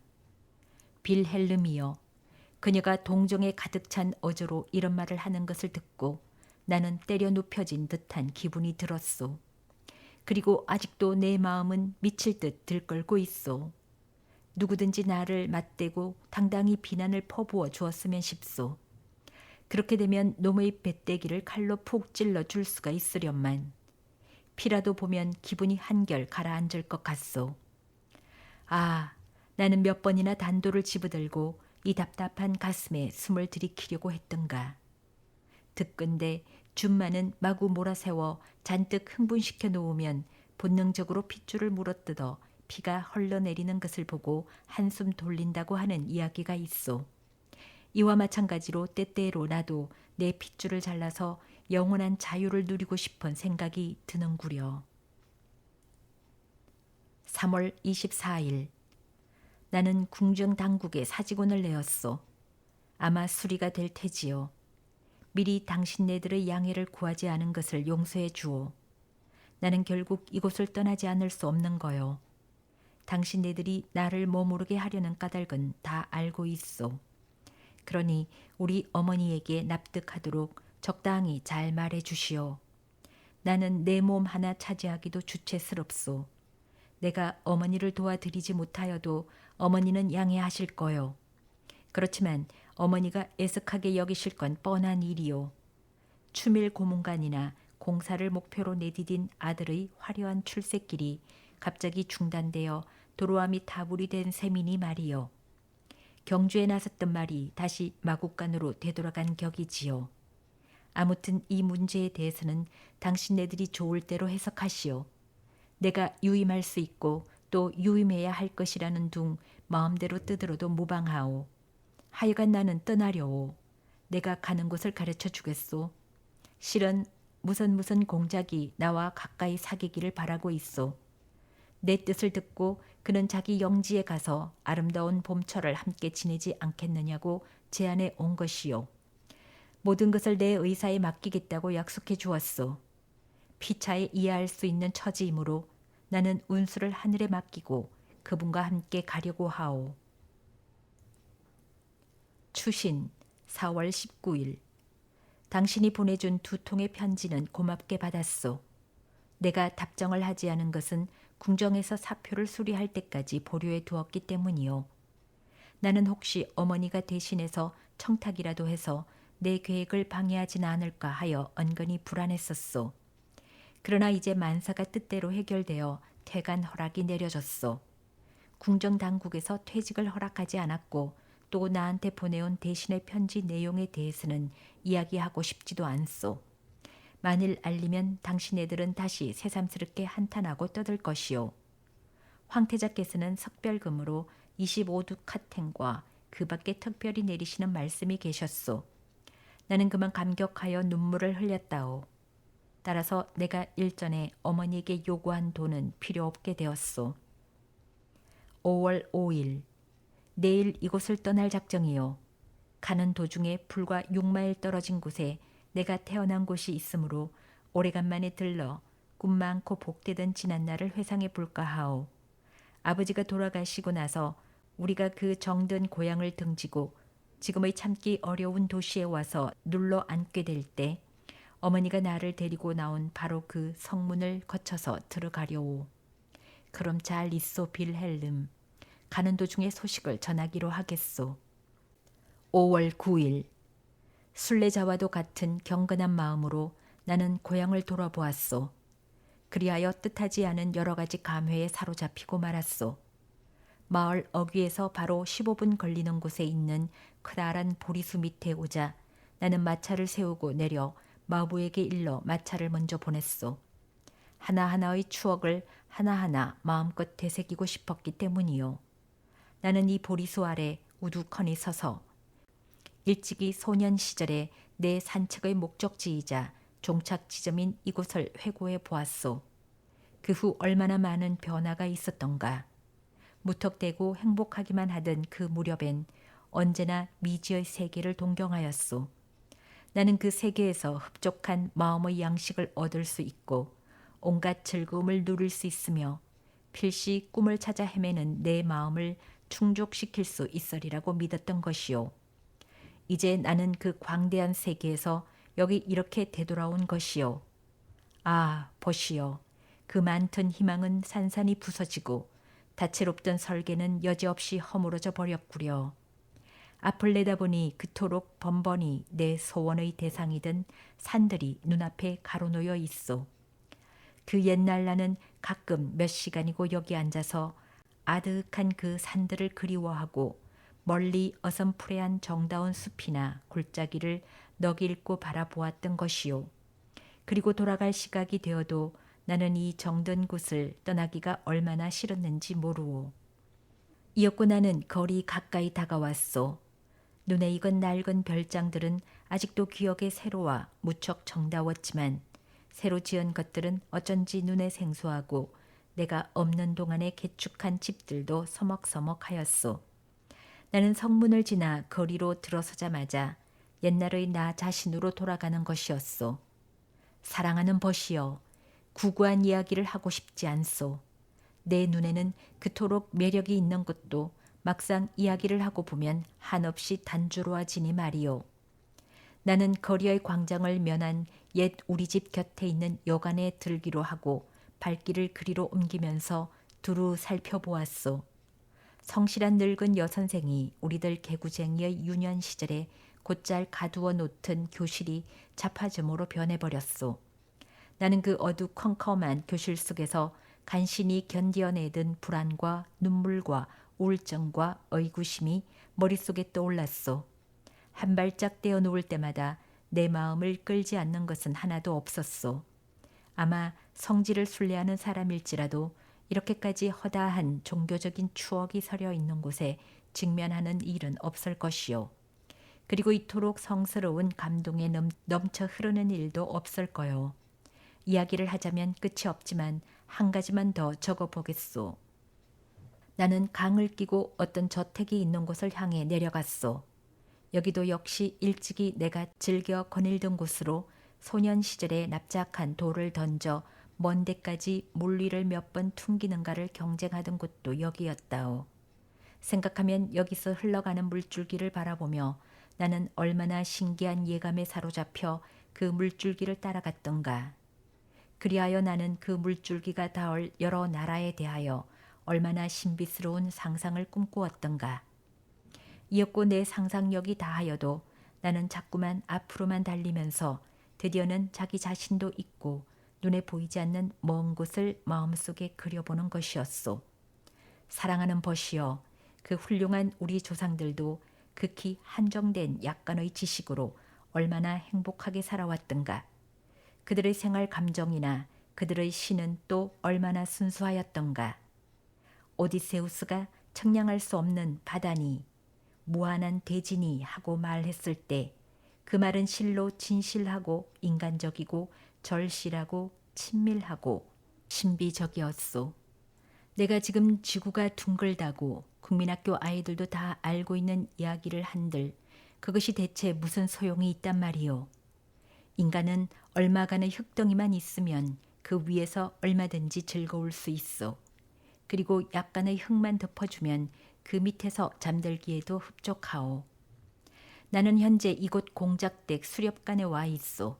빌헬름이여, 그녀가 동정에 가득 찬 어조로 이런 말을 하는 것을 듣고 나는 때려 눕혀진 듯한 기분이 들었소. 그리고 아직도 내 마음은 미칠 듯 들끓고 있소. 누구든지 나를 맞대고 당당히 비난을 퍼부어 주었으면 싶소. 그렇게 되면 놈의 배때기를 칼로 푹 찔러 줄 수가 있으련만. 피라도 보면 기분이 한결 가라앉을 것 같소. 아, 나는 몇 번이나 단도를 집어들고 이 답답한 가슴에 숨을 들이키려고 했던가. 듣건대 줌마는 마구 몰아세워 잔뜩 흥분시켜 놓으면 본능적으로 핏줄을 물어뜯어 피가 흘러내리는 것을 보고 한숨 돌린다고 하는 이야기가 있소. 이와 마찬가지로 때때로 나도 내 핏줄을 잘라서 영원한 자유를 누리고 싶은 생각이 드는구려. 3월 24일 나는 궁정 당국에 사직원을 내었소. 아마 수리가 될 테지요. 미리 당신네들의 양해를 구하지 않은 것을 용서해 주오. 나는 결국 이곳을 떠나지 않을 수 없는 거요. 당신네들이 나를 머무르게 하려는 까닭은 다 알고 있소. 그러니 우리 어머니에게 납득하도록 적당히 잘 말해 주시오. 나는 내 몸 하나 차지하기도 주체스럽소. 내가 어머니를 도와드리지 못하여도 어머니는 양해하실 거요. 그렇지만 어머니가 애석하게 여기실 건 뻔한 일이요. 추밀 고문관이나 공사를 목표로 내디딘 아들의 화려한 출세길이 갑자기 중단되어 도로암이 타불이 된 셈이니 말이요. 경주에 나섰던 말이 다시 마국간으로 되돌아간 격이지요. 아무튼 이 문제에 대해서는 당신네들이 좋을 대로 해석하시오. 내가 유임할 수 있고 또 유임해야 할 것이라는 둥 마음대로 뜯으러도 무방하오. 하여간 나는 떠나려오. 내가 가는 곳을 가르쳐 주겠소. 실은 무슨 공작이 나와 가까이 사귀기를 바라고 있소. 내 뜻을 듣고 그는 자기 영지에 가서 아름다운 봄철을 함께 지내지 않겠느냐고 제안해 온 것이요. 모든 것을 내 의사에 맡기겠다고 약속해 주었소. 피차에 이해할 수 있는 처지이므로 나는 운수를 하늘에 맡기고 그분과 함께 가려고 하오. 추신 4월 19일. 당신이 보내준 2통의 편지는 고맙게 받았소. 내가 답정을 하지 않은 것은 궁정에서 사표를 수리할 때까지 보류해 두었기 때문이요. 나는 혹시 어머니가 대신해서 청탁이라도 해서 내 계획을 방해하진 않을까 하여 은근히 불안했었소. 그러나 이제 만사가 뜻대로 해결되어 퇴간 허락이 내려졌소. 궁정 당국에서 퇴직을 허락하지 않았고 또 나한테 보내온 대신의 편지 내용에 대해서는 이야기하고 싶지도 않소. 만일 알리면 당신네들은 다시 새삼스럽게 한탄하고 떠들 것이요. 황태자께서는 석별금으로 25두카텐과 그 밖에 특별히 내리시는 말씀이 계셨소. 나는 그만 감격하여 눈물을 흘렸다오. 따라서 내가 일전에 어머니에게 요구한 돈은 필요 없게 되었소. 5월 5일. 내일 이곳을 떠날 작정이요. 가는 도중에 불과 6마일 떨어진 곳에 내가 태어난 곳이 있으므로 오래간만에 들러 꿈 많고 복되던 지난날을 회상해 볼까 하오. 아버지가 돌아가시고 나서 우리가 그 정든 고향을 등지고 지금의 참기 어려운 도시에 와서 눌러 앉게 될 때 어머니가 나를 데리고 나온 바로 그 성문을 거쳐서 들어가려오. 그럼 잘 있소 빌헬름. 가는 도중에 소식을 전하기로 하겠소. 5월 9일. 순례자와도 같은 경건한 마음으로 나는 고향을 돌아보았소. 그리하여 뜻하지 않은 여러 가지 감회에 사로잡히고 말았소. 마을 어귀에서 바로 15분 걸리는 곳에 있는 크다란 보리수 밑에 오자 나는 마차를 세우고 내려 마부에게 일러 마차를 먼저 보냈소. 하나하나의 추억을 하나하나 마음껏 되새기고 싶었기 때문이요. 나는 이 보리수 아래 우두커니 서서 일찍이 소년 시절에 내 산책의 목적지이자 종착 지점인 이곳을 회고해 보았소. 그 후 얼마나 많은 변화가 있었던가. 무턱대고 행복하기만 하던 그 무렵엔 언제나 미지의 세계를 동경하였소. 나는 그 세계에서 흡족한 마음의 양식을 얻을 수 있고 온갖 즐거움을 누릴 수 있으며 필시 꿈을 찾아 헤매는 내 마음을 충족시킬 수 있으리라고 믿었던 것이요. 이제 나는 그 광대한 세계에서 여기 이렇게 되돌아온 것이요. 아, 보시오. 그 많던 희망은 산산이 부서지고 다채롭던 설계는 여지없이 허물어져 버렸구려. 앞을 내다보니 그토록 번번이 내 소원의 대상이던 산들이 눈앞에 가로놓여 있어. 그 옛날 나는 가끔 몇 시간이고 여기 앉아서 아득한 그 산들을 그리워하고 멀리 어슴푸레한 정다운 숲이나 골짜기를 넋일고 바라보았던 것이요. 그리고 돌아갈 시각이 되어도 나는 이 정든 곳을 떠나기가 얼마나 싫었는지 모르오. 이었고 나는 거리 가까이 다가왔소. 눈에 익은 낡은 별장들은 아직도 기억에 새로와 무척 정다웠지만 새로 지은 것들은 어쩐지 눈에 생소하고 내가 없는 동안에 개축한 집들도 서먹서먹하였소. 나는 성문을 지나 거리로 들어서자마자 옛날의 나 자신으로 돌아가는 것이었소. 사랑하는 벗이여, 구구한 이야기를 하고 싶지 않소. 내 눈에는 그토록 매력이 있는 것도 막상 이야기를 하고 보면 한없이 단조로워지니 말이요. 나는 거리의 광장을 면한 옛 우리 집 곁에 있는 여관에 들기로 하고 발길을 그리로 옮기면서 두루 살펴보았소. 성실한 늙은 여선생이 우리들 개구쟁이의 유년 시절에 곧잘 가두어 놓던 교실이 자파점으로 변해버렸소. 나는 그 어두컴컴한 교실 속에서 간신히 견디어내던 불안과 눈물과 우울증과 의구심이 머릿속에 떠올랐소. 한 발짝 떼어 놓을 때마다 내 마음을 끌지 않는 것은 하나도 없었소. 아마 성질을 순례하는 사람일지라도 이렇게까지 허다한 종교적인 추억이 서려 있는 곳에 직면하는 일은 없을 것이요. 그리고 이토록 성스러운 감동에 넘쳐 흐르는 일도 없을 거요. 이야기를 하자면 끝이 없지만 한 가지만 더 적어보겠소. 나는 강을 끼고 어떤 저택이 있는 곳을 향해 내려갔소. 여기도 역시 일찍이 내가 즐겨 거닐던 곳으로 소년 시절에 납작한 돌을 던져 먼 데까지 물위를 몇 번 퉁기는가를 경쟁하던 곳도 여기였다오. 생각하면 여기서 흘러가는 물줄기를 바라보며 나는 얼마나 신기한 예감에 사로잡혀 그 물줄기를 따라갔던가. 그리하여 나는 그 물줄기가 닿을 여러 나라에 대하여 얼마나 신비스러운 상상을 꿈꾸었던가. 이었고 내 상상력이 다하여도 나는 자꾸만 앞으로만 달리면서 드디어는 자기 자신도 있고 눈에 보이지 않는 먼 곳을 마음속에 그려보는 것이었소. 사랑하는 벗이여, 그 훌륭한 우리 조상들도 극히 한정된 약간의 지식으로 얼마나 행복하게 살아왔던가. 그들의 생활 감정이나 그들의 시는 또 얼마나 순수하였던가. 오디세우스가 청량할 수 없는 바다니, 무한한 대지니 하고 말했을 때 그 말은 실로 진실하고 인간적이고 절실하고 친밀하고 신비적이었소. 내가 지금 지구가 둥글다고 국민학교 아이들도 다 알고 있는 이야기를 한들 그것이 대체 무슨 소용이 있단 말이오. 인간은 얼마간의 흙덩이만 있으면 그 위에서 얼마든지 즐거울 수 있어. 그리고 약간의 흙만 덮어주면 그 밑에서 잠들기에도 흡족하오. 나는 현재 이곳 공작댁 수렵관에 와 있소.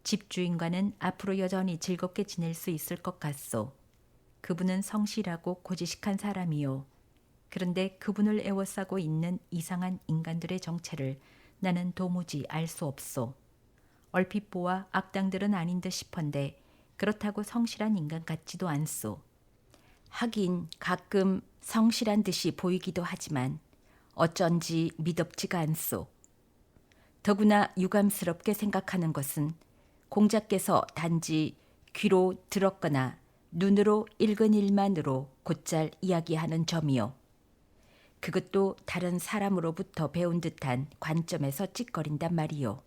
집주인과는 앞으로 여전히 즐겁게 지낼 수 있을 것 같소. 그분은 성실하고 고지식한 사람이요. 그런데 그분을 애워싸고 있는 이상한 인간들의 정체를 나는 도무지 알 수 없소. 얼핏 보아 악당들은 아닌 듯 싶은데 그렇다고 성실한 인간 같지도 않소. 하긴 가끔 성실한 듯이 보이기도 하지만 어쩐지 미덥지가 않소. 더구나 유감스럽게 생각하는 것은 공자께서 단지 귀로 들었거나 눈으로 읽은 일만으로 곧잘 이야기하는 점이요. 그것도 다른 사람으로부터 배운 듯한 관점에서 찌꺼린단 말이요.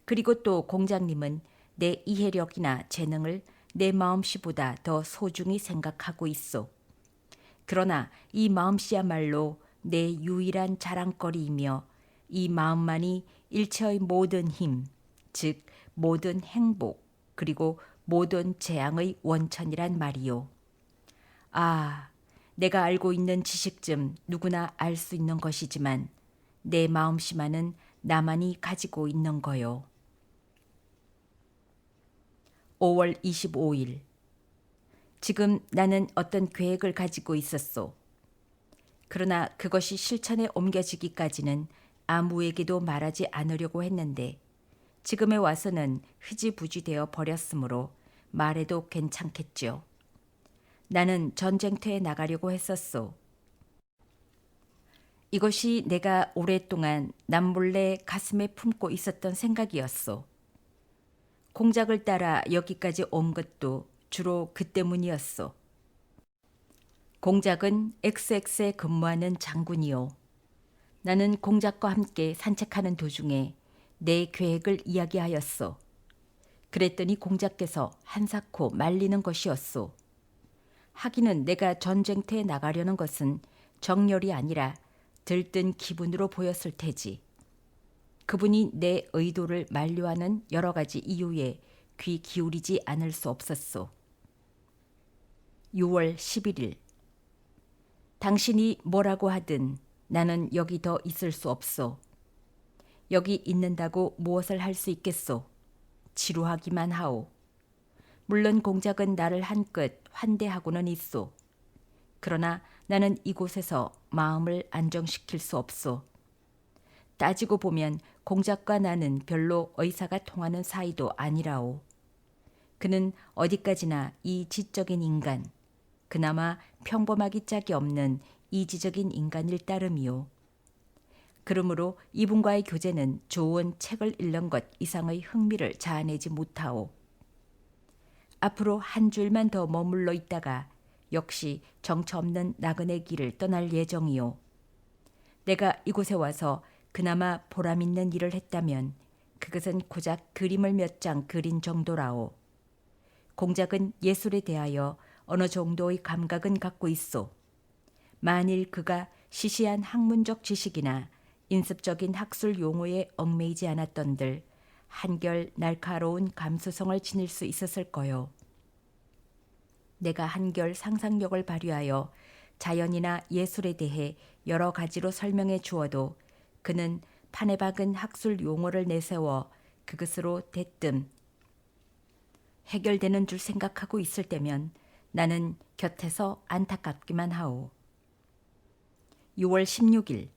그리고 또 공장님은 내 이해력이나 재능을 내 마음씨보다 더 소중히 생각하고 있어. 그러나 이 마음씨야말로 내 유일한 자랑거리이며 이 마음만이 일체의 모든 힘, 즉 모든 행복, 그리고 모든 재앙의 원천이란 말이요. 아, 내가 알고 있는 지식쯤 누구나 알 수 있는 것이지만 내 마음씨만은 나만이 가지고 있는 거요. 5월 25일. 지금 나는 어떤 계획을 가지고 있었소. 그러나 그것이 실천에 옮겨지기까지는 아무에게도 말하지 않으려고 했는데 지금에 와서는 흐지부지되어 버렸으므로 말해도 괜찮겠죠. 나는 전쟁터에 나가려고 했었소. 이것이 내가 오랫동안 남몰래 가슴에 품고 있었던 생각이었소. 공작을 따라 여기까지 온 것도 주로 그 때문이었소. 공작은 XX에 근무하는 장군이요. 나는 공작과 함께 산책하는 도중에 내 계획을 이야기하였소. 그랬더니 공작께서 한사코 말리는 것이었소. 하기는 내가 전쟁터에 나가려는 것은 정열이 아니라 들뜬 기분으로 보였을 테지. 그분이 내 의도를 만류하는 여러 가지 이유에 귀 기울이지 않을 수 없었소. 6월 11일. 당신이 뭐라고 하든 나는 여기 더 있을 수 없소. 여기 있는다고 무엇을 할 수 있겠소. 지루하기만 하오. 물론 공작은 나를 한껏 환대하고는 있소. 그러나 나는 이곳에서 마음을 안정시킬 수 없소. 따지고 보면 공작과 나는 별로 의사가 통하는 사이도 아니라오. 그는 어디까지나 이 지적인 인간, 그나마 평범하기 짝이 없는 이지적인 인간일 따름이요. 그러므로 이분과의 교제는 좋은 책을 읽는 것 이상의 흥미를 자아내지 못하오. 앞으로 한 주일만 더 머물러 있다가 역시 정처 없는 나그네 길을 떠날 예정이요. 내가 이곳에 와서 그나마 보람 있는 일을 했다면 그것은 고작 그림을 몇 장 그린 정도라오. 공작은 예술에 대하여 어느 정도의 감각은 갖고 있어. 만일 그가 시시한 학문적 지식이나 인습적인 학술 용어에 얽매이지 않았던들 한결 날카로운 감수성을 지닐 수 있었을 거요. 내가 한결 상상력을 발휘하여 자연이나 예술에 대해 여러 가지로 설명해 주어도 그는 판에 박은 학술 용어를 내세워 그것으로 대뜸 해결되는 줄 생각하고 있을 때면 나는 곁에서 안타깝기만 하오. 6월 16일.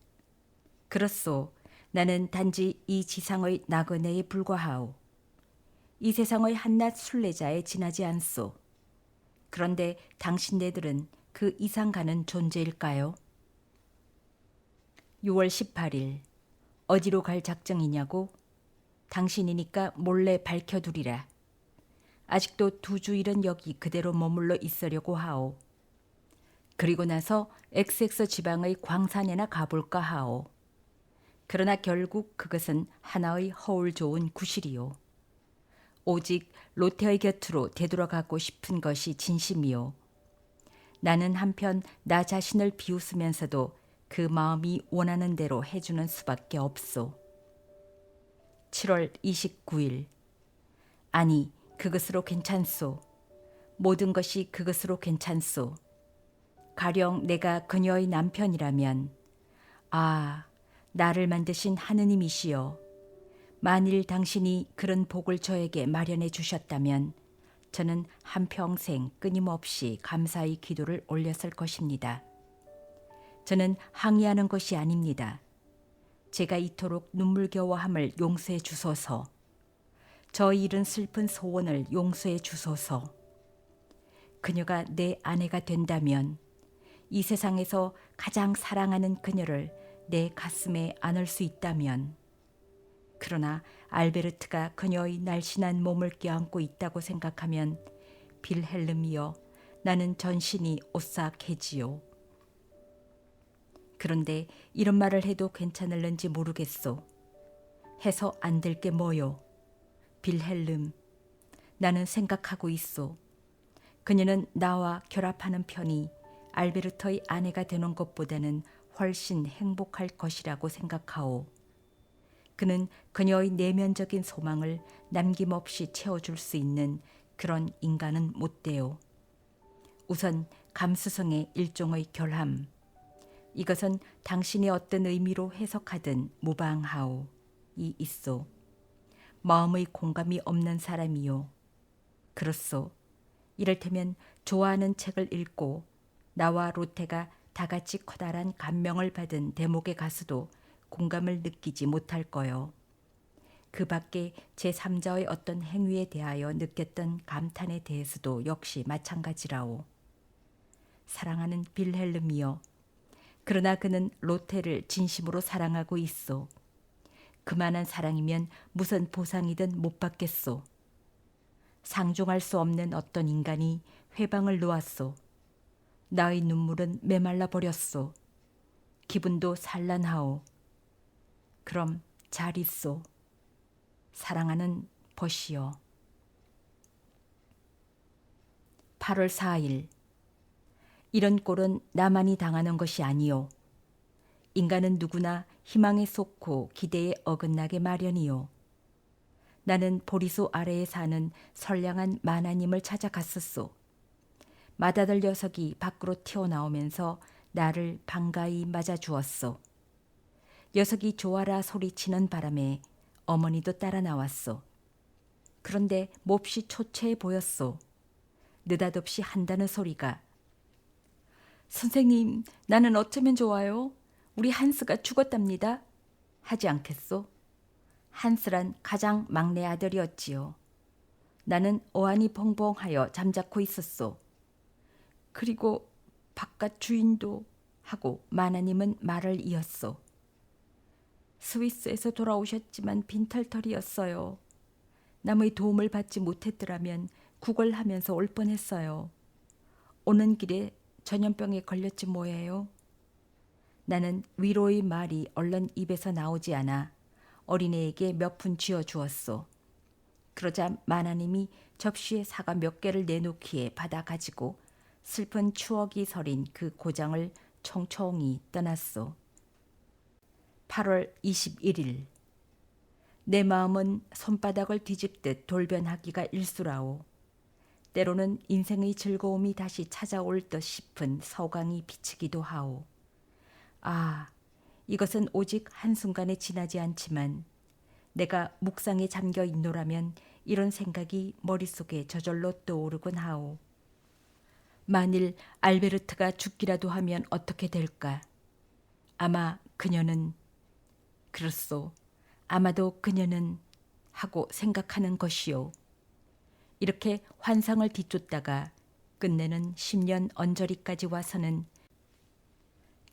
그렇소. 나는 단지 이 지상의 나그네에 불과하오. 이 세상의 한낱 순례자에 지나지 않소. 그런데 당신네들은 그 이상 가는 존재일까요? 6월 18일. 어디로 갈 작정이냐고? 당신이니까 몰래 밝혀두리라. 아직도 2주일은 여기 그대로 머물러 있으려고 하오. 그리고 나서 XX 지방의 광산에나 가볼까 하오. 그러나 결국 그것은 하나의 허울 좋은 구실이요. 오직 로테의 곁으로 되돌아가고 싶은 것이 진심이요. 나는 한편 나 자신을 비웃으면서도 그 마음이 원하는 대로 해주는 수밖에 없소. 7월 29일. 아니, 그것으로 괜찮소. 모든 것이 그것으로 괜찮소. 가령 내가 그녀의 남편이라면, 아, 나를 만드신 하느님이시여. 만일 당신이 그런 복을 저에게 마련해 주셨다면 저는 한평생 끊임없이 감사의 기도를 올렸을 것입니다. 저는 항의하는 것이 아닙니다. 제가 이토록 눈물겨워함을 용서해 주소서. 저 잃은 슬픈 소원을 용서해 주소서. 그녀가 내 아내가 된다면 이 세상에서 가장 사랑하는 그녀를 내 가슴에 안을 수 있다면, 그러나 알베르트가 그녀의 날씬한 몸을 껴안고 있다고 생각하면 빌헬름이여, 나는 전신이 오싹해지요. 그런데 이런 말을 해도 괜찮을는지 모르겠소. 해서 안 될 게 뭐요? 빌헬름, 나는 생각하고 있소. 그녀는 나와 결합하는 편이 알베르터의 아내가 되는 것보다는 훨씬 행복할 것이라고 생각하오. 그는 그녀의 내면적인 소망을 남김없이 채워줄 수 있는 그런 인간은 못 돼요. 우선 감수성의 일종의 결함. 이것은 당신이 어떤 의미로 해석하든 무방하오. 이 있소. 마음의 공감이 없는 사람이요. 그렇소. 이를테면 좋아하는 책을 읽고 나와 로테가 다 같이 커다란 감명을 받은 대목에 가서도 공감을 느끼지 못할 거요. 그 밖에 제3자의 어떤 행위에 대하여 느꼈던 감탄에 대해서도 역시 마찬가지라오. 사랑하는 빌헬름이여. 그러나 그는 로테를 진심으로 사랑하고 있소. 그만한 사랑이면 무슨 보상이든 못 받겠소. 상종할 수 없는 어떤 인간이 회방을 놓았소. 나의 눈물은 메말라 버렸소. 기분도 산란하오. 그럼 잘 있소. 사랑하는 버시여. 8월 4일. 이런 꼴은 나만이 당하는 것이 아니요. 인간은 누구나 희망에 쏟고 기대에 어긋나게 마련이요. 나는 보리수 아래에 사는 선량한 마나님을 찾아갔었소. 맏아들 녀석이 밖으로 튀어나오면서 나를 반가이 맞아주었소. 녀석이 좋아라 소리치는 바람에 어머니도 따라 나왔소. 그런데 몹시 초췌해 보였소. 느닷없이 한다는 소리가 선생님, 나는 어쩌면 좋아요? 우리 한스가 죽었답니다. 하지 않겠소? 한스란 가장 막내 아들이었지요. 나는 어안이 벙벙하여 잠자코 있었소. 그리고 바깥 주인도 하고 마나님은 말을 이었소. 스위스에서 돌아오셨지만 빈털털이었어요. 남의 도움을 받지 못했더라면 구걸하면서 올 뻔했어요. 오는 길에 전염병에 걸렸지 뭐예요. 나는 위로의 말이 얼른 입에서 나오지 않아 어린애에게 몇 푼 쥐어 주었소. 그러자 마나님이 접시에 사과 몇 개를 내놓기에 받아 가지고 슬픈 추억이 서린 그 고장을 총총히 떠났소. 8월 21일. 내 마음은 손바닥을 뒤집듯 돌변하기가 일수라오. 때로는 인생의 즐거움이 다시 찾아올 듯 싶은 서광이 비치기도 하오. 아, 이것은 오직 한순간에 지나지 않지만 내가 묵상에 잠겨 있노라면 이런 생각이 머릿속에 저절로 떠오르곤 하오. 만일 알베르트가 죽기라도 하면 어떻게 될까? 아마 그녀는 그렇소. 아마도 그녀는 하고 생각하는 것이요. 이렇게 환상을 뒤쫓다가 끝내는 10년 언저리까지 와서는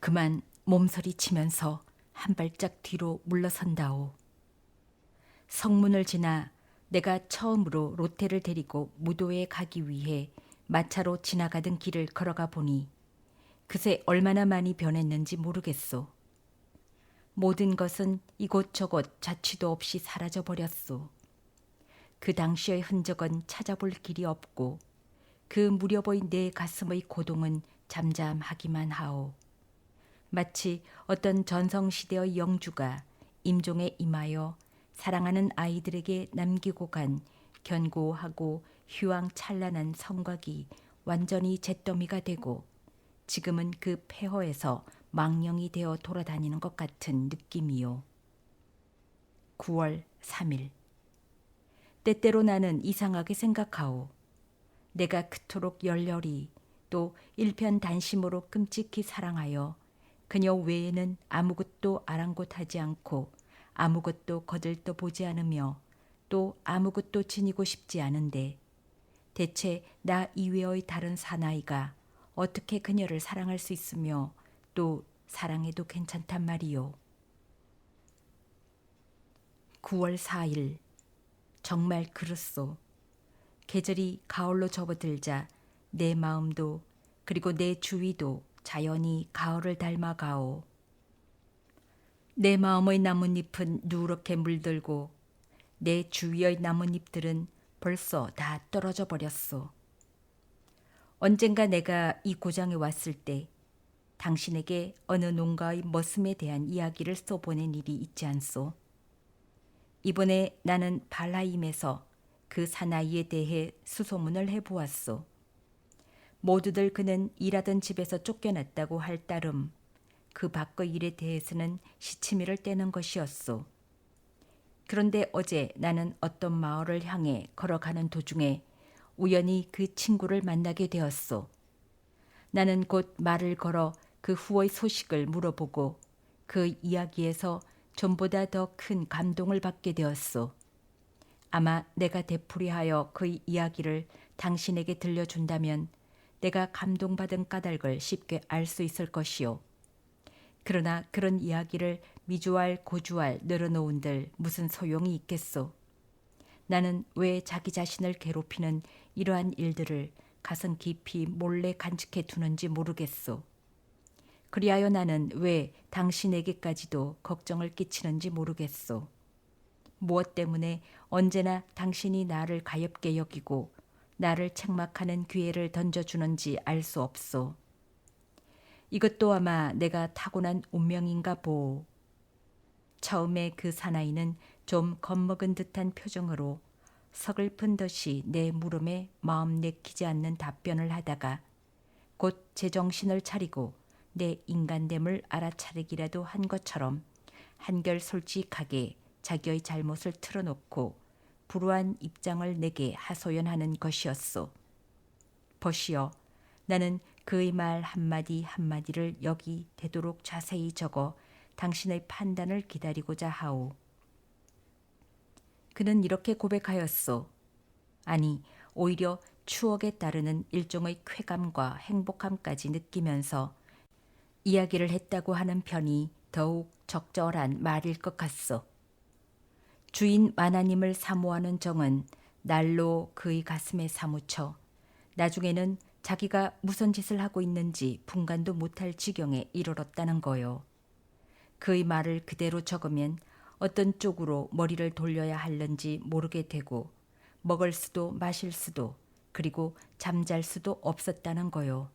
그만 몸서리치면서 한 발짝 뒤로 물러선다오. 성문을 지나 내가 처음으로 로테를 데리고 무도에 가기 위해 마차로 지나가던 길을 걸어가 보니 그새 얼마나 많이 변했는지 모르겠소. 모든 것은 이곳저곳 자취도 없이 사라져 버렸소. 그 당시의 흔적은 찾아볼 길이 없고 그 무렵의 내 가슴의 고동은 잠잠하기만 하오. 마치 어떤 전성시대의 영주가 임종에 임하여 사랑하는 아이들에게 남기고 간 견고하고 휘황찬란한 성곽이 완전히 잿더미가 되고 지금은 그 폐허에서 망령이 되어 돌아다니는 것 같은 느낌이요. 9월 3일. 때때로 나는 이상하게 생각하오. 내가 그토록 열렬히 또 일편단심으로 끔찍히 사랑하여 그녀 외에는 아무것도 아랑곳하지 않고 아무것도 거들떠 보지 않으며 또 아무것도 지니고 싶지 않은데 대체 나 이외의 다른 사나이가 어떻게 그녀를 사랑할 수 있으며 또 사랑해도 괜찮단 말이요. 9월 4일. 정말 그렇소. 계절이 가을로 접어들자 내 마음도 그리고 내 주위도 자연히 가을을 닮아가오. 내 마음의 나뭇잎은 누렇게 물들고 내 주위의 나뭇잎들은 벌써 다 떨어져 버렸소. 언젠가 내가 이 고장에 왔을 때 당신에게 어느 농가의 머슴에 대한 이야기를 써보낸 일이 있지 않소? 이번에 나는 발하임에서 그 사나이에 대해 수소문을 해보았소. 모두들 그는 일하던 집에서 쫓겨났다고 할 따름 그 밖의 일에 대해서는 시치미를 떼는 것이었소. 그런데 어제 나는 어떤 마을을 향해 걸어가는 도중에 우연히 그 친구를 만나게 되었소. 나는 곧 말을 걸어 그 후의 소식을 물어보고 그 이야기에서 전보다 더 큰 감동을 받게 되었소. 아마 내가 되풀이하여 그 이야기를 당신에게 들려준다면 내가 감동받은 까닭을 쉽게 알 수 있을 것이요. 그러나 그런 이야기를 미주알 고주알 늘어놓은들 무슨 소용이 있겠소. 나는 왜 자기 자신을 괴롭히는 이러한 일들을 가슴 깊이 몰래 간직해 두는지 모르겠소. 그리하여 나는 왜 당신에게까지도 걱정을 끼치는지 모르겠소. 무엇 때문에 언제나 당신이 나를 가엾게 여기고 나를 책망하는 기회를 던져주는지 알 수 없소. 이것도 아마 내가 타고난 운명인가 보. 처음에 그 사나이는 좀 겁먹은 듯한 표정으로 서글픈 듯이 내 물음에 마음 내키지 않는 답변을 하다가 곧 제정신을 차리고 내 인간됨을 알아차리기라도 한 것처럼 한결 솔직하게 자기의 잘못을 틀어놓고 불우한 입장을 내게 하소연하는 것이었소. 보시오, 나는 그의 말 한마디 한마디를 여기 되도록 자세히 적어 당신의 판단을 기다리고자 하오. 그는 이렇게 고백하였소. 아니, 오히려 추억에 따르는 일종의 쾌감과 행복함까지 느끼면서 이야기를 했다고 하는 편이 더욱 적절한 말일 것 같소. 주인 마나님을 사모하는 정은 날로 그의 가슴에 사무쳐 나중에는 자기가 무슨 짓을 하고 있는지 분간도 못할 지경에 이르렀다는 거요. 그의 말을 그대로 적으면 어떤 쪽으로 머리를 돌려야 할는지 모르게 되고 먹을 수도 마실 수도 그리고 잠잘 수도 없었다는 거요.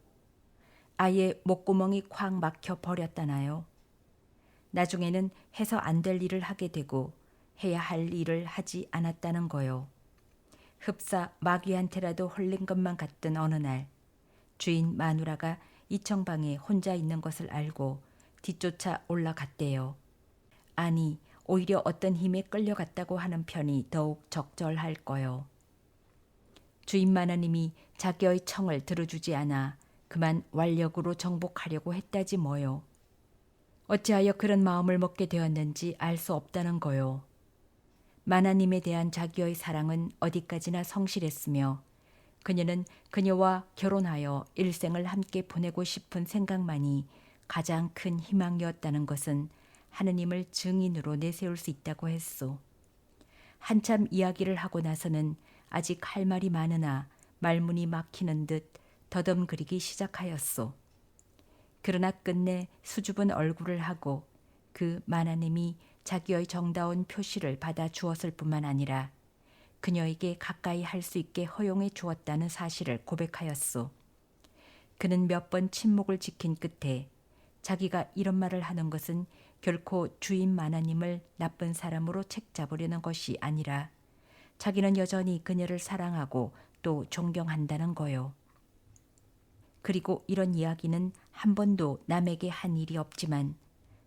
아예 목구멍이 콱 막혀 버렸다나요. 나중에는 해서 안 될 일을 하게 되고 해야 할 일을 하지 않았다는 거요. 흡사 마귀한테라도 홀린 것만 같던 어느 날 주인 마누라가 이청방에 혼자 있는 것을 알고 뒤쫓아 올라갔대요. 아니, 오히려 어떤 힘에 끌려갔다고 하는 편이 더욱 적절할 거요. 주인 마나님이 자기의 청을 들어주지 않아 그만 완력으로 정복하려고 했다지 뭐요. 어찌하여 그런 마음을 먹게 되었는지 알 수 없다는 거요. 마나님에 대한 자기의 사랑은 어디까지나 성실했으며 그녀는 그녀와 결혼하여 일생을 함께 보내고 싶은 생각만이 가장 큰 희망이었다는 것은 하느님을 증인으로 내세울 수 있다고 했소. 한참 이야기를 하고 나서는 아직 할 말이 많으나 말문이 막히는 듯 더듬거리기 시작하였소. 그러나 끝내 수줍은 얼굴을 하고 그 마나님이 자기의 정다운 표시를 받아 주었을 뿐만 아니라 그녀에게 가까이 할 수 있게 허용해 주었다는 사실을 고백하였소. 그는 몇 번 침묵을 지킨 끝에 자기가 이런 말을 하는 것은 결코 주인 마나님을 나쁜 사람으로 책잡으려는 것이 아니라 자기는 여전히 그녀를 사랑하고 또 존경한다는 거요. 그리고 이런 이야기는 한 번도 남에게 한 일이 없지만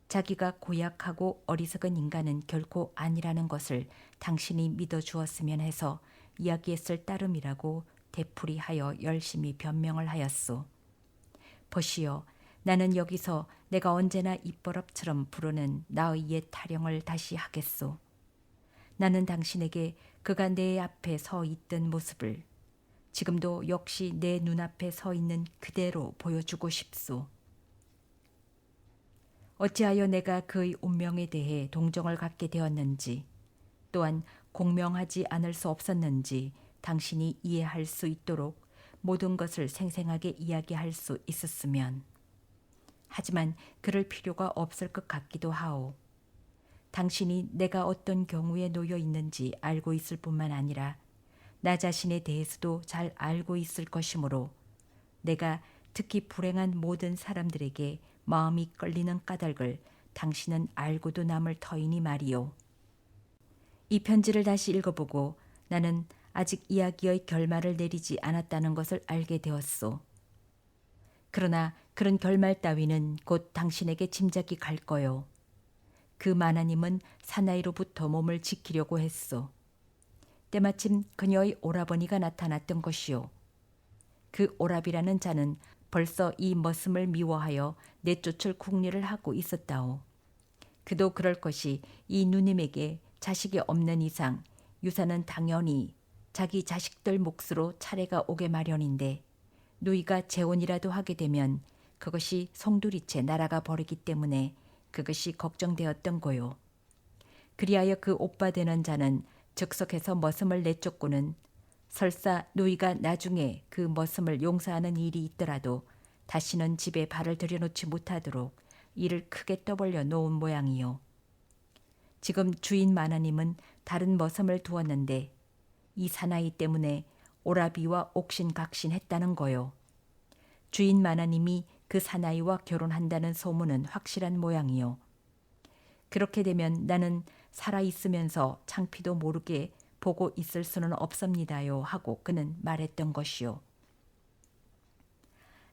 자기가 고약하고 어리석은 인간은 결코 아니라는 것을 당신이 믿어주었으면 해서 이야기했을 따름이라고 되풀이하여 열심히 변명을 하였소. 보시오, 나는 여기서 내가 언제나 입버릇처럼 부르는 나의 옛 타령을 다시 하겠소. 나는 당신에게 그가 내 앞에 서 있던 모습을 지금도 역시 내 눈앞에 서 있는 그대로 보여주고 싶소. 어찌하여 내가 그의 운명에 대해 동정을 갖게 되었는지 또한 공명하지 않을 수 없었는지 당신이 이해할 수 있도록 모든 것을 생생하게 이야기할 수 있었으면. 하지만 그럴 필요가 없을 것 같기도 하오. 당신이 내가 어떤 경우에 놓여 있는지 알고 있을 뿐만 아니라 나 자신에 대해서도 잘 알고 있을 것이므로 내가 특히 불행한 모든 사람들에게 마음이 끌리는 까닭을 당신은 알고도 남을 터이니 말이오. 이 편지를 다시 읽어보고 나는 아직 이야기의 결말을 내리지 않았다는 것을 알게 되었소. 그러나 그런 결말 따위는 곧 당신에게 짐작이 갈 거요. 그 마나님은 사나이로부터 몸을 지키려고 했소. 때마침 그녀의 오라버니가 나타났던 것이요. 그 오라비라는 자는 벌써 이 머슴을 미워하여 내쫓을 궁리를 하고 있었다오. 그도 그럴 것이 이 누님에게 자식이 없는 이상 유산은 당연히 자기 자식들 몫으로 차례가 오게 마련인데 누이가 재혼이라도 하게 되면 그것이 송두리째 날아가 버리기 때문에 그것이 걱정되었던 거요. 그리하여 그 오빠 되는 자는 즉석해서 머슴을 내쫓고는 설사 누이가 나중에 그 머슴을 용서하는 일이 있더라도 다시는 집에 발을 들여놓지 못하도록 이를 크게 떠벌려 놓은 모양이요. 지금 주인 마나님은 다른 머슴을 두었는데 이 사나이 때문에 오라비와 옥신각신했다는 거요. 주인 마나님이 그 사나이와 결혼한다는 소문은 확실한 모양이요. 그렇게 되면 나는 살아있으면서 창피도 모르게 보고 있을 수는 없습니다요 하고 그는 말했던 것이요.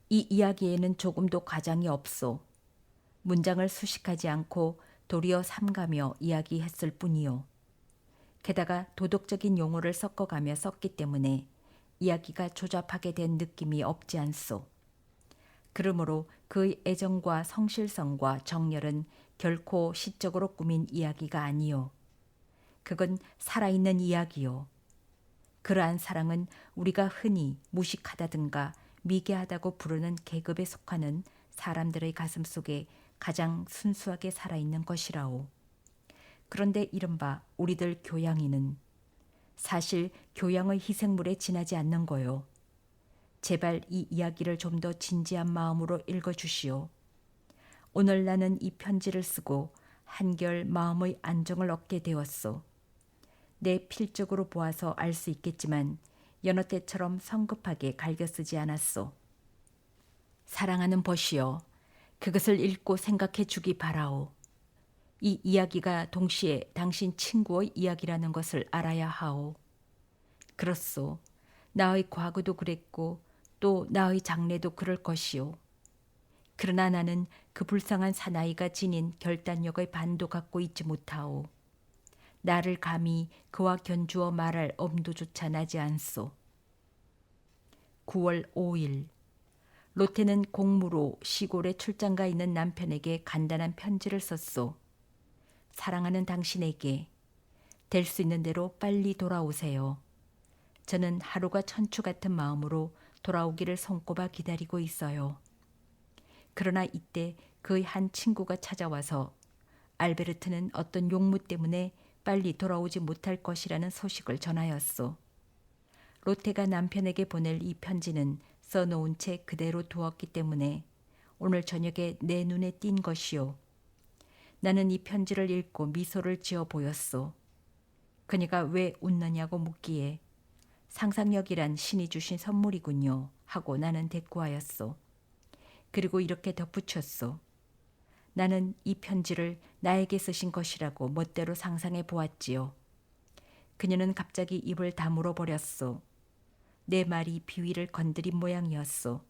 이 이야기에는 조금도 과장이 없소. 문장을 수식하지 않고 도리어 삼가며 이야기했을 뿐이요. 게다가 도덕적인 용어를 섞어가며 썼기 때문에 이야기가 조잡하게 된 느낌이 없지 않소. 그러므로 그의 애정과 성실성과 정열은 결코 시적으로 꾸민 이야기가 아니요. 그건 살아있는 이야기요. 그러한 사랑은 우리가 흔히 무식하다든가 미개하다고 부르는 계급에 속하는 사람들의 가슴 속에 가장 순수하게 살아있는 것이라오. 그런데 이른바 우리들 교양인은 사실 교양의 희생물에 지나지 않는 거요. 제발 이 이야기를 좀 더 진지한 마음으로 읽어주시오. 오늘 나는 이 편지를 쓰고 한결 마음의 안정을 얻게 되었소. 내 필적으로 보아서 알 수 있겠지만 여느 때처럼 성급하게 갈겨 쓰지 않았소. 사랑하는 벗이여, 그것을 읽고 생각해 주기 바라오. 이 이야기가 동시에 당신 친구의 이야기라는 것을 알아야 하오. 그렇소. 나의 과거도 그랬고 또 나의 장래도 그럴 것이오. 그러나 나는 그 불쌍한 사나이가 지닌 결단력의 반도 갖고 있지 못하오. 나를 감히 그와 견주어 말할 엄두조차 나지 않소. 9월 5일 로테는 공무로 시골에 출장가 있는 남편에게 간단한 편지를 썼소. 사랑하는 당신에게 될 수 있는 대로 빨리 돌아오세요. 저는 하루가 천추 같은 마음으로 돌아오기를 손꼽아 기다리고 있어요. 그러나 이때 그의 한 친구가 찾아와서 알베르트는 어떤 용무 때문에 빨리 돌아오지 못할 것이라는 소식을 전하였소. 로테가 남편에게 보낼 이 편지는 써놓은 채 그대로 두었기 때문에 오늘 저녁에 내 눈에 띈 것이요. 나는 이 편지를 읽고 미소를 지어 보였소. 그녀가 왜 웃느냐고 묻기에 상상력이란 신이 주신 선물이군요 하고 나는 대꾸하였소. 그리고 이렇게 덧붙였소. 나는 이 편지를 나에게 쓰신 것이라고 멋대로 상상해 보았지요. 그녀는 갑자기 입을 다물어 버렸소. 내 말이 비위를 건드린 모양이었소.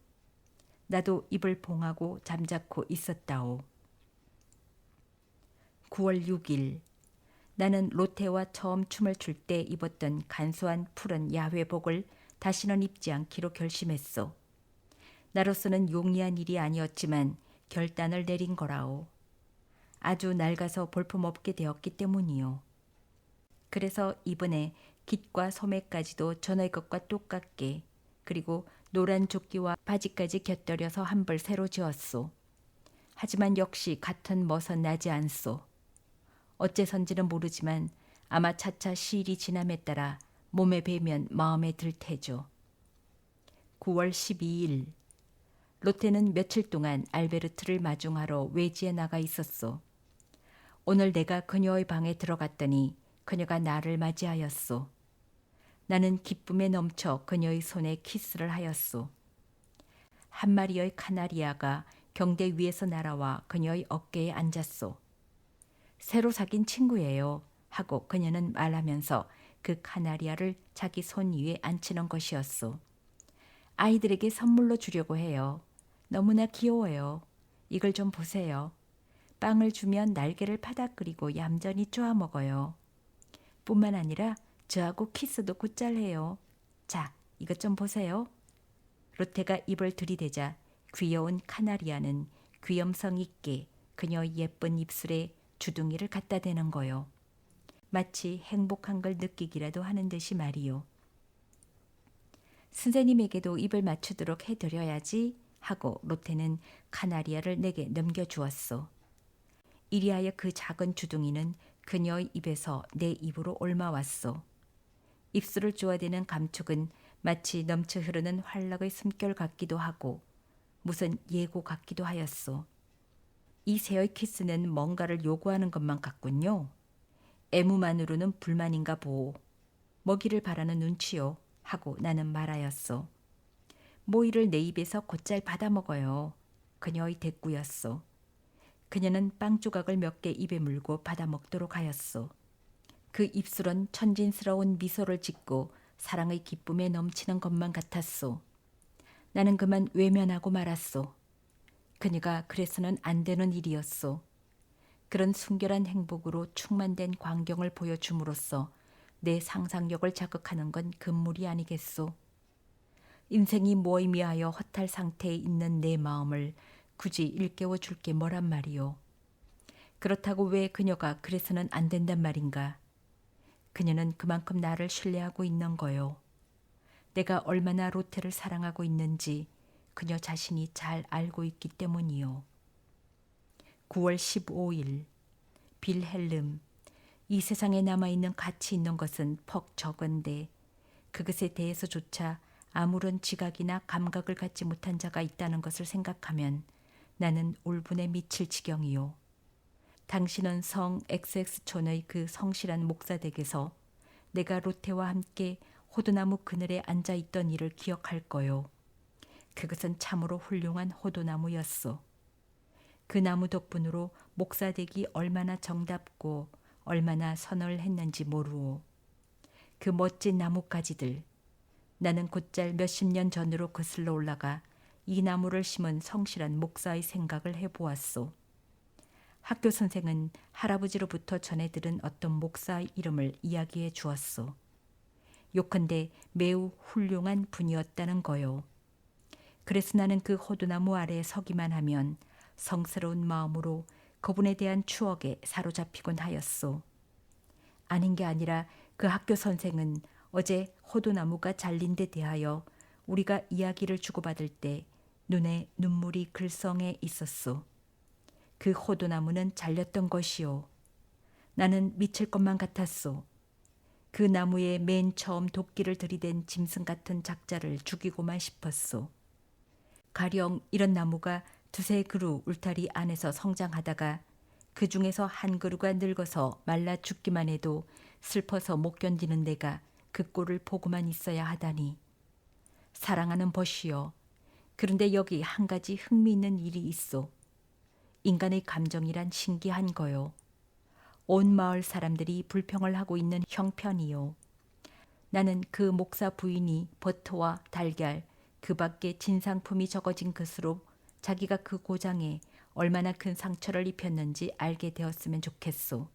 나도 입을 봉하고 잠자코 있었다오. 9월 6일 나는 로테와 처음 춤을 출 때 입었던 간소한 푸른 야회복을 다시는 입지 않기로 결심했소. 나로서는 용이한 일이 아니었지만 결단을 내린 거라오. 아주 낡아서 볼품없게 되었기 때문이요. 그래서 이번에 깃과 소매까지도 전의 것과 똑같게 그리고 노란 조끼와 바지까지 곁들여서 한 벌 새로 지었소. 하지만 역시 같은 멋은 나지 않소. 어째선지는 모르지만 아마 차차 시일이 지남에 따라 몸에 배면 마음에 들 테죠. 9월 12일 로테는 며칠 동안 알베르트를 마중하러 외지에 나가 있었소. 오늘 내가 그녀의 방에 들어갔더니 그녀가 나를 맞이하였소. 나는 기쁨에 넘쳐 그녀의 손에 키스를 하였소. 한 마리의 카나리아가 경대 위에서 날아와 그녀의 어깨에 앉았소. 새로 사귄 친구예요 하고 그녀는 말하면서 그 카나리아를 자기 손 위에 앉히는 것이었소. 아이들에게 선물로 주려고 해요. 너무나 귀여워요. 이걸 좀 보세요. 빵을 주면 날개를 파닥거리고 얌전히 쪼아 먹어요. 뿐만 아니라 저하고 키스도 곧잘 해요. 자, 이것 좀 보세요. 로테가 입을 들이대자 귀여운 카나리아는 귀염성 있게 그녀의 예쁜 입술에 주둥이를 갖다 대는 거요. 마치 행복한 걸 느끼기라도 하는 듯이 말이요. 선생님에게도 입을 맞추도록 해드려야지 하고 로테는 카나리아를 내게 넘겨주었소. 이리하여 그 작은 주둥이는 그녀의 입에서 내 입으로 옮아왔소. 입술을 쪼아대는 감촉은 마치 넘쳐 흐르는 활락의 숨결 같기도 하고 무슨 예고 같기도 하였소. 이 새의 키스는 뭔가를 요구하는 것만 같군요. 애무만으로는 불만인가 보오. 먹이를 바라는 눈치요 하고 나는 말하였소. 모이를 내 입에서 곧잘 받아먹어요. 그녀의 대꾸였소. 그녀는 빵 조각을 몇 개 입에 물고 받아먹도록 하였소. 그 입술은 천진스러운 미소를 짓고 사랑의 기쁨에 넘치는 것만 같았소. 나는 그만 외면하고 말았소. 그녀가 그래서는 안 되는 일이었소. 그런 순결한 행복으로 충만된 광경을 보여줌으로써 내 상상력을 자극하는 건 금물이 아니겠소. 인생이 무의미하여 허탈 상태에 있는 내 마음을 굳이 일깨워 줄 게 뭐란 말이오. 그렇다고 왜 그녀가 그래서는 안 된단 말인가. 그녀는 그만큼 나를 신뢰하고 있는 거요. 내가 얼마나 로테를 사랑하고 있는지 그녀 자신이 잘 알고 있기 때문이요. 9월 15일 빌헬름. 이 세상에 남아있는 가치 있는 것은 퍽 적은데 그것에 대해서조차 아무런 지각이나 감각을 갖지 못한 자가 있다는 것을 생각하면 나는 울분에 미칠 지경이요. 당신은 성 XX촌의 그 성실한 목사 댁에서 내가 로테와 함께 호두나무 그늘에 앉아 있던 일을 기억할 거요. 그것은 참으로 훌륭한 호두나무였소. 그 나무 덕분으로 목사 댁이 얼마나 정답고 얼마나 선얼했는지 모르오. 그 멋진 나뭇가지들. 나는 곧잘 몇십 년 전으로 거슬러 올라가 이 나무를 심은 성실한 목사의 생각을 해보았소. 학교 선생은 할아버지로부터 전해 들은 어떤 목사의 이름을 이야기해 주었소. 요컨대 매우 훌륭한 분이었다는 거요. 그래서 나는 그 호두나무 아래에 서기만 하면 성스러운 마음으로 그분에 대한 추억에 사로잡히곤 하였소. 아닌 게 아니라 그 학교 선생은 어제 호두나무가 잘린 데 대하여 우리가 이야기를 주고받을 때 눈에 눈물이 글썽해 있었소. 그 호두나무는 잘렸던 것이요. 나는 미칠 것만 같았소. 그 나무에 맨 처음 도끼를 들이댄 짐승 같은 작자를 죽이고만 싶었소. 가령 이런 나무가 두세 그루 울타리 안에서 성장하다가 그 중에서 한 그루가 늙어서 말라 죽기만 해도 슬퍼서 못 견디는 내가 그 꼴을 보고만 있어야 하다니. 사랑하는 벗이여. 그런데 여기 한 가지 흥미있는 일이 있어. 인간의 감정이란 신기한 거요. 온 마을 사람들이 불평을 하고 있는 형편이요. 나는 그 목사 부인이 버터와 달걀, 그 밖에 진상품이 적어진 것으로 자기가 그 고장에 얼마나 큰 상처를 입혔는지 알게 되었으면 좋겠소.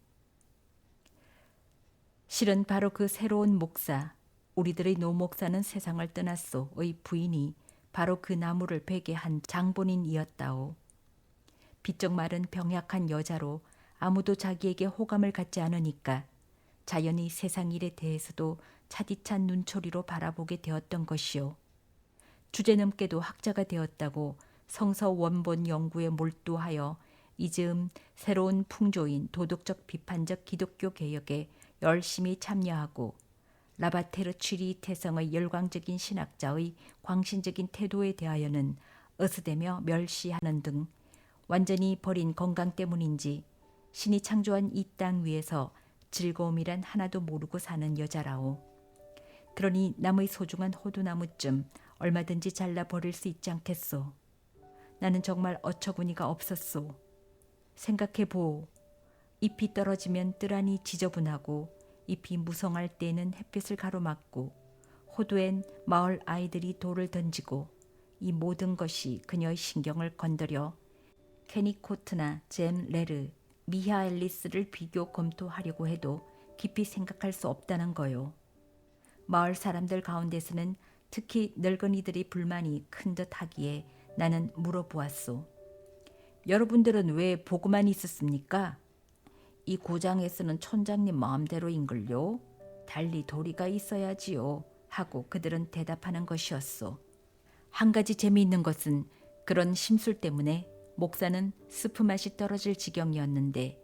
실은 바로 그 새로운 목사, 우리들의 노 목사는 세상을 떠났소의 부인이 바로 그 나무를 베게 한 장본인이었다오. 비쩍 마른 병약한 여자로 아무도 자기에게 호감을 갖지 않으니까 자연히 세상 일에 대해서도 차디찬 눈초리로 바라보게 되었던 것이요. 주제넘게도 학자가 되었다고 성서 원본 연구에 몰두하여 이즈음 새로운 풍조인 도덕적 비판적 기독교 개혁에 열심히 참여하고 라바테르취리 태성의 열광적인 신학자의 광신적인 태도에 대하여는 어스대며 멸시하는 등 완전히 버린 건강 때문인지 신이 창조한 이 땅 위에서 즐거움이란 하나도 모르고 사는 여자라오. 그러니 남의 소중한 호두나무쯤 얼마든지 잘라 버릴 수 있지 않겠소. 나는 정말 어처구니가 없었소. 생각해보. 잎이 떨어지면 뜰안이 지저분하고 잎이 무성할 때에는 햇빛을 가로막고 호두엔 마을 아이들이 돌을 던지고 이 모든 것이 그녀의 신경을 건드려 케니코트나 잼 레르, 미하엘리스를 비교 검토하려고 해도 깊이 생각할 수 없다는 거요. 마을 사람들 가운데서는 특히 늙은이들이 불만이 큰 듯하기에 나는 물어보았소. 여러분들은 왜 보고만 있었습니까? 이 고장에서는 촌장님 마음대로인걸요. 달리 도리가 있어야지요. 하고 그들은 대답하는 것이었소. 한 가지 재미있는 것은 그런 심술 때문에 목사는 스프 맛이 떨어질 지경이었는데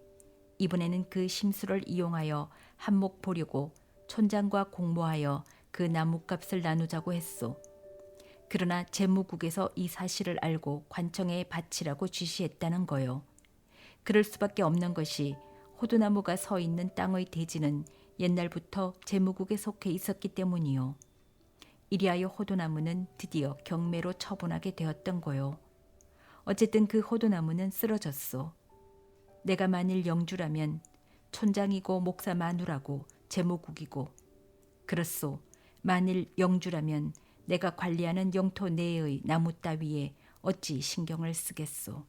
이번에는 그 심술을 이용하여 한몫 보려고 촌장과 공모하여 그 나뭇값을 나누자고 했소. 그러나 재무국에서 이 사실을 알고 관청에 바치라고 지시했다는 거요. 그럴 수밖에 없는 것이 호두나무가 서 있는 땅의 대지는 옛날부터 재무국에 속해 있었기 때문이요. 이리하여 호두나무는 드디어 경매로 처분하게 되었던 거요. 어쨌든 그 호두나무는 쓰러졌소. 내가 만일 영주라면 촌장이고 목사 마누라고 재무국이고, 그렇소. 만일 영주라면 내가 관리하는 영토 내의 나무 따위에 어찌 신경을 쓰겠소.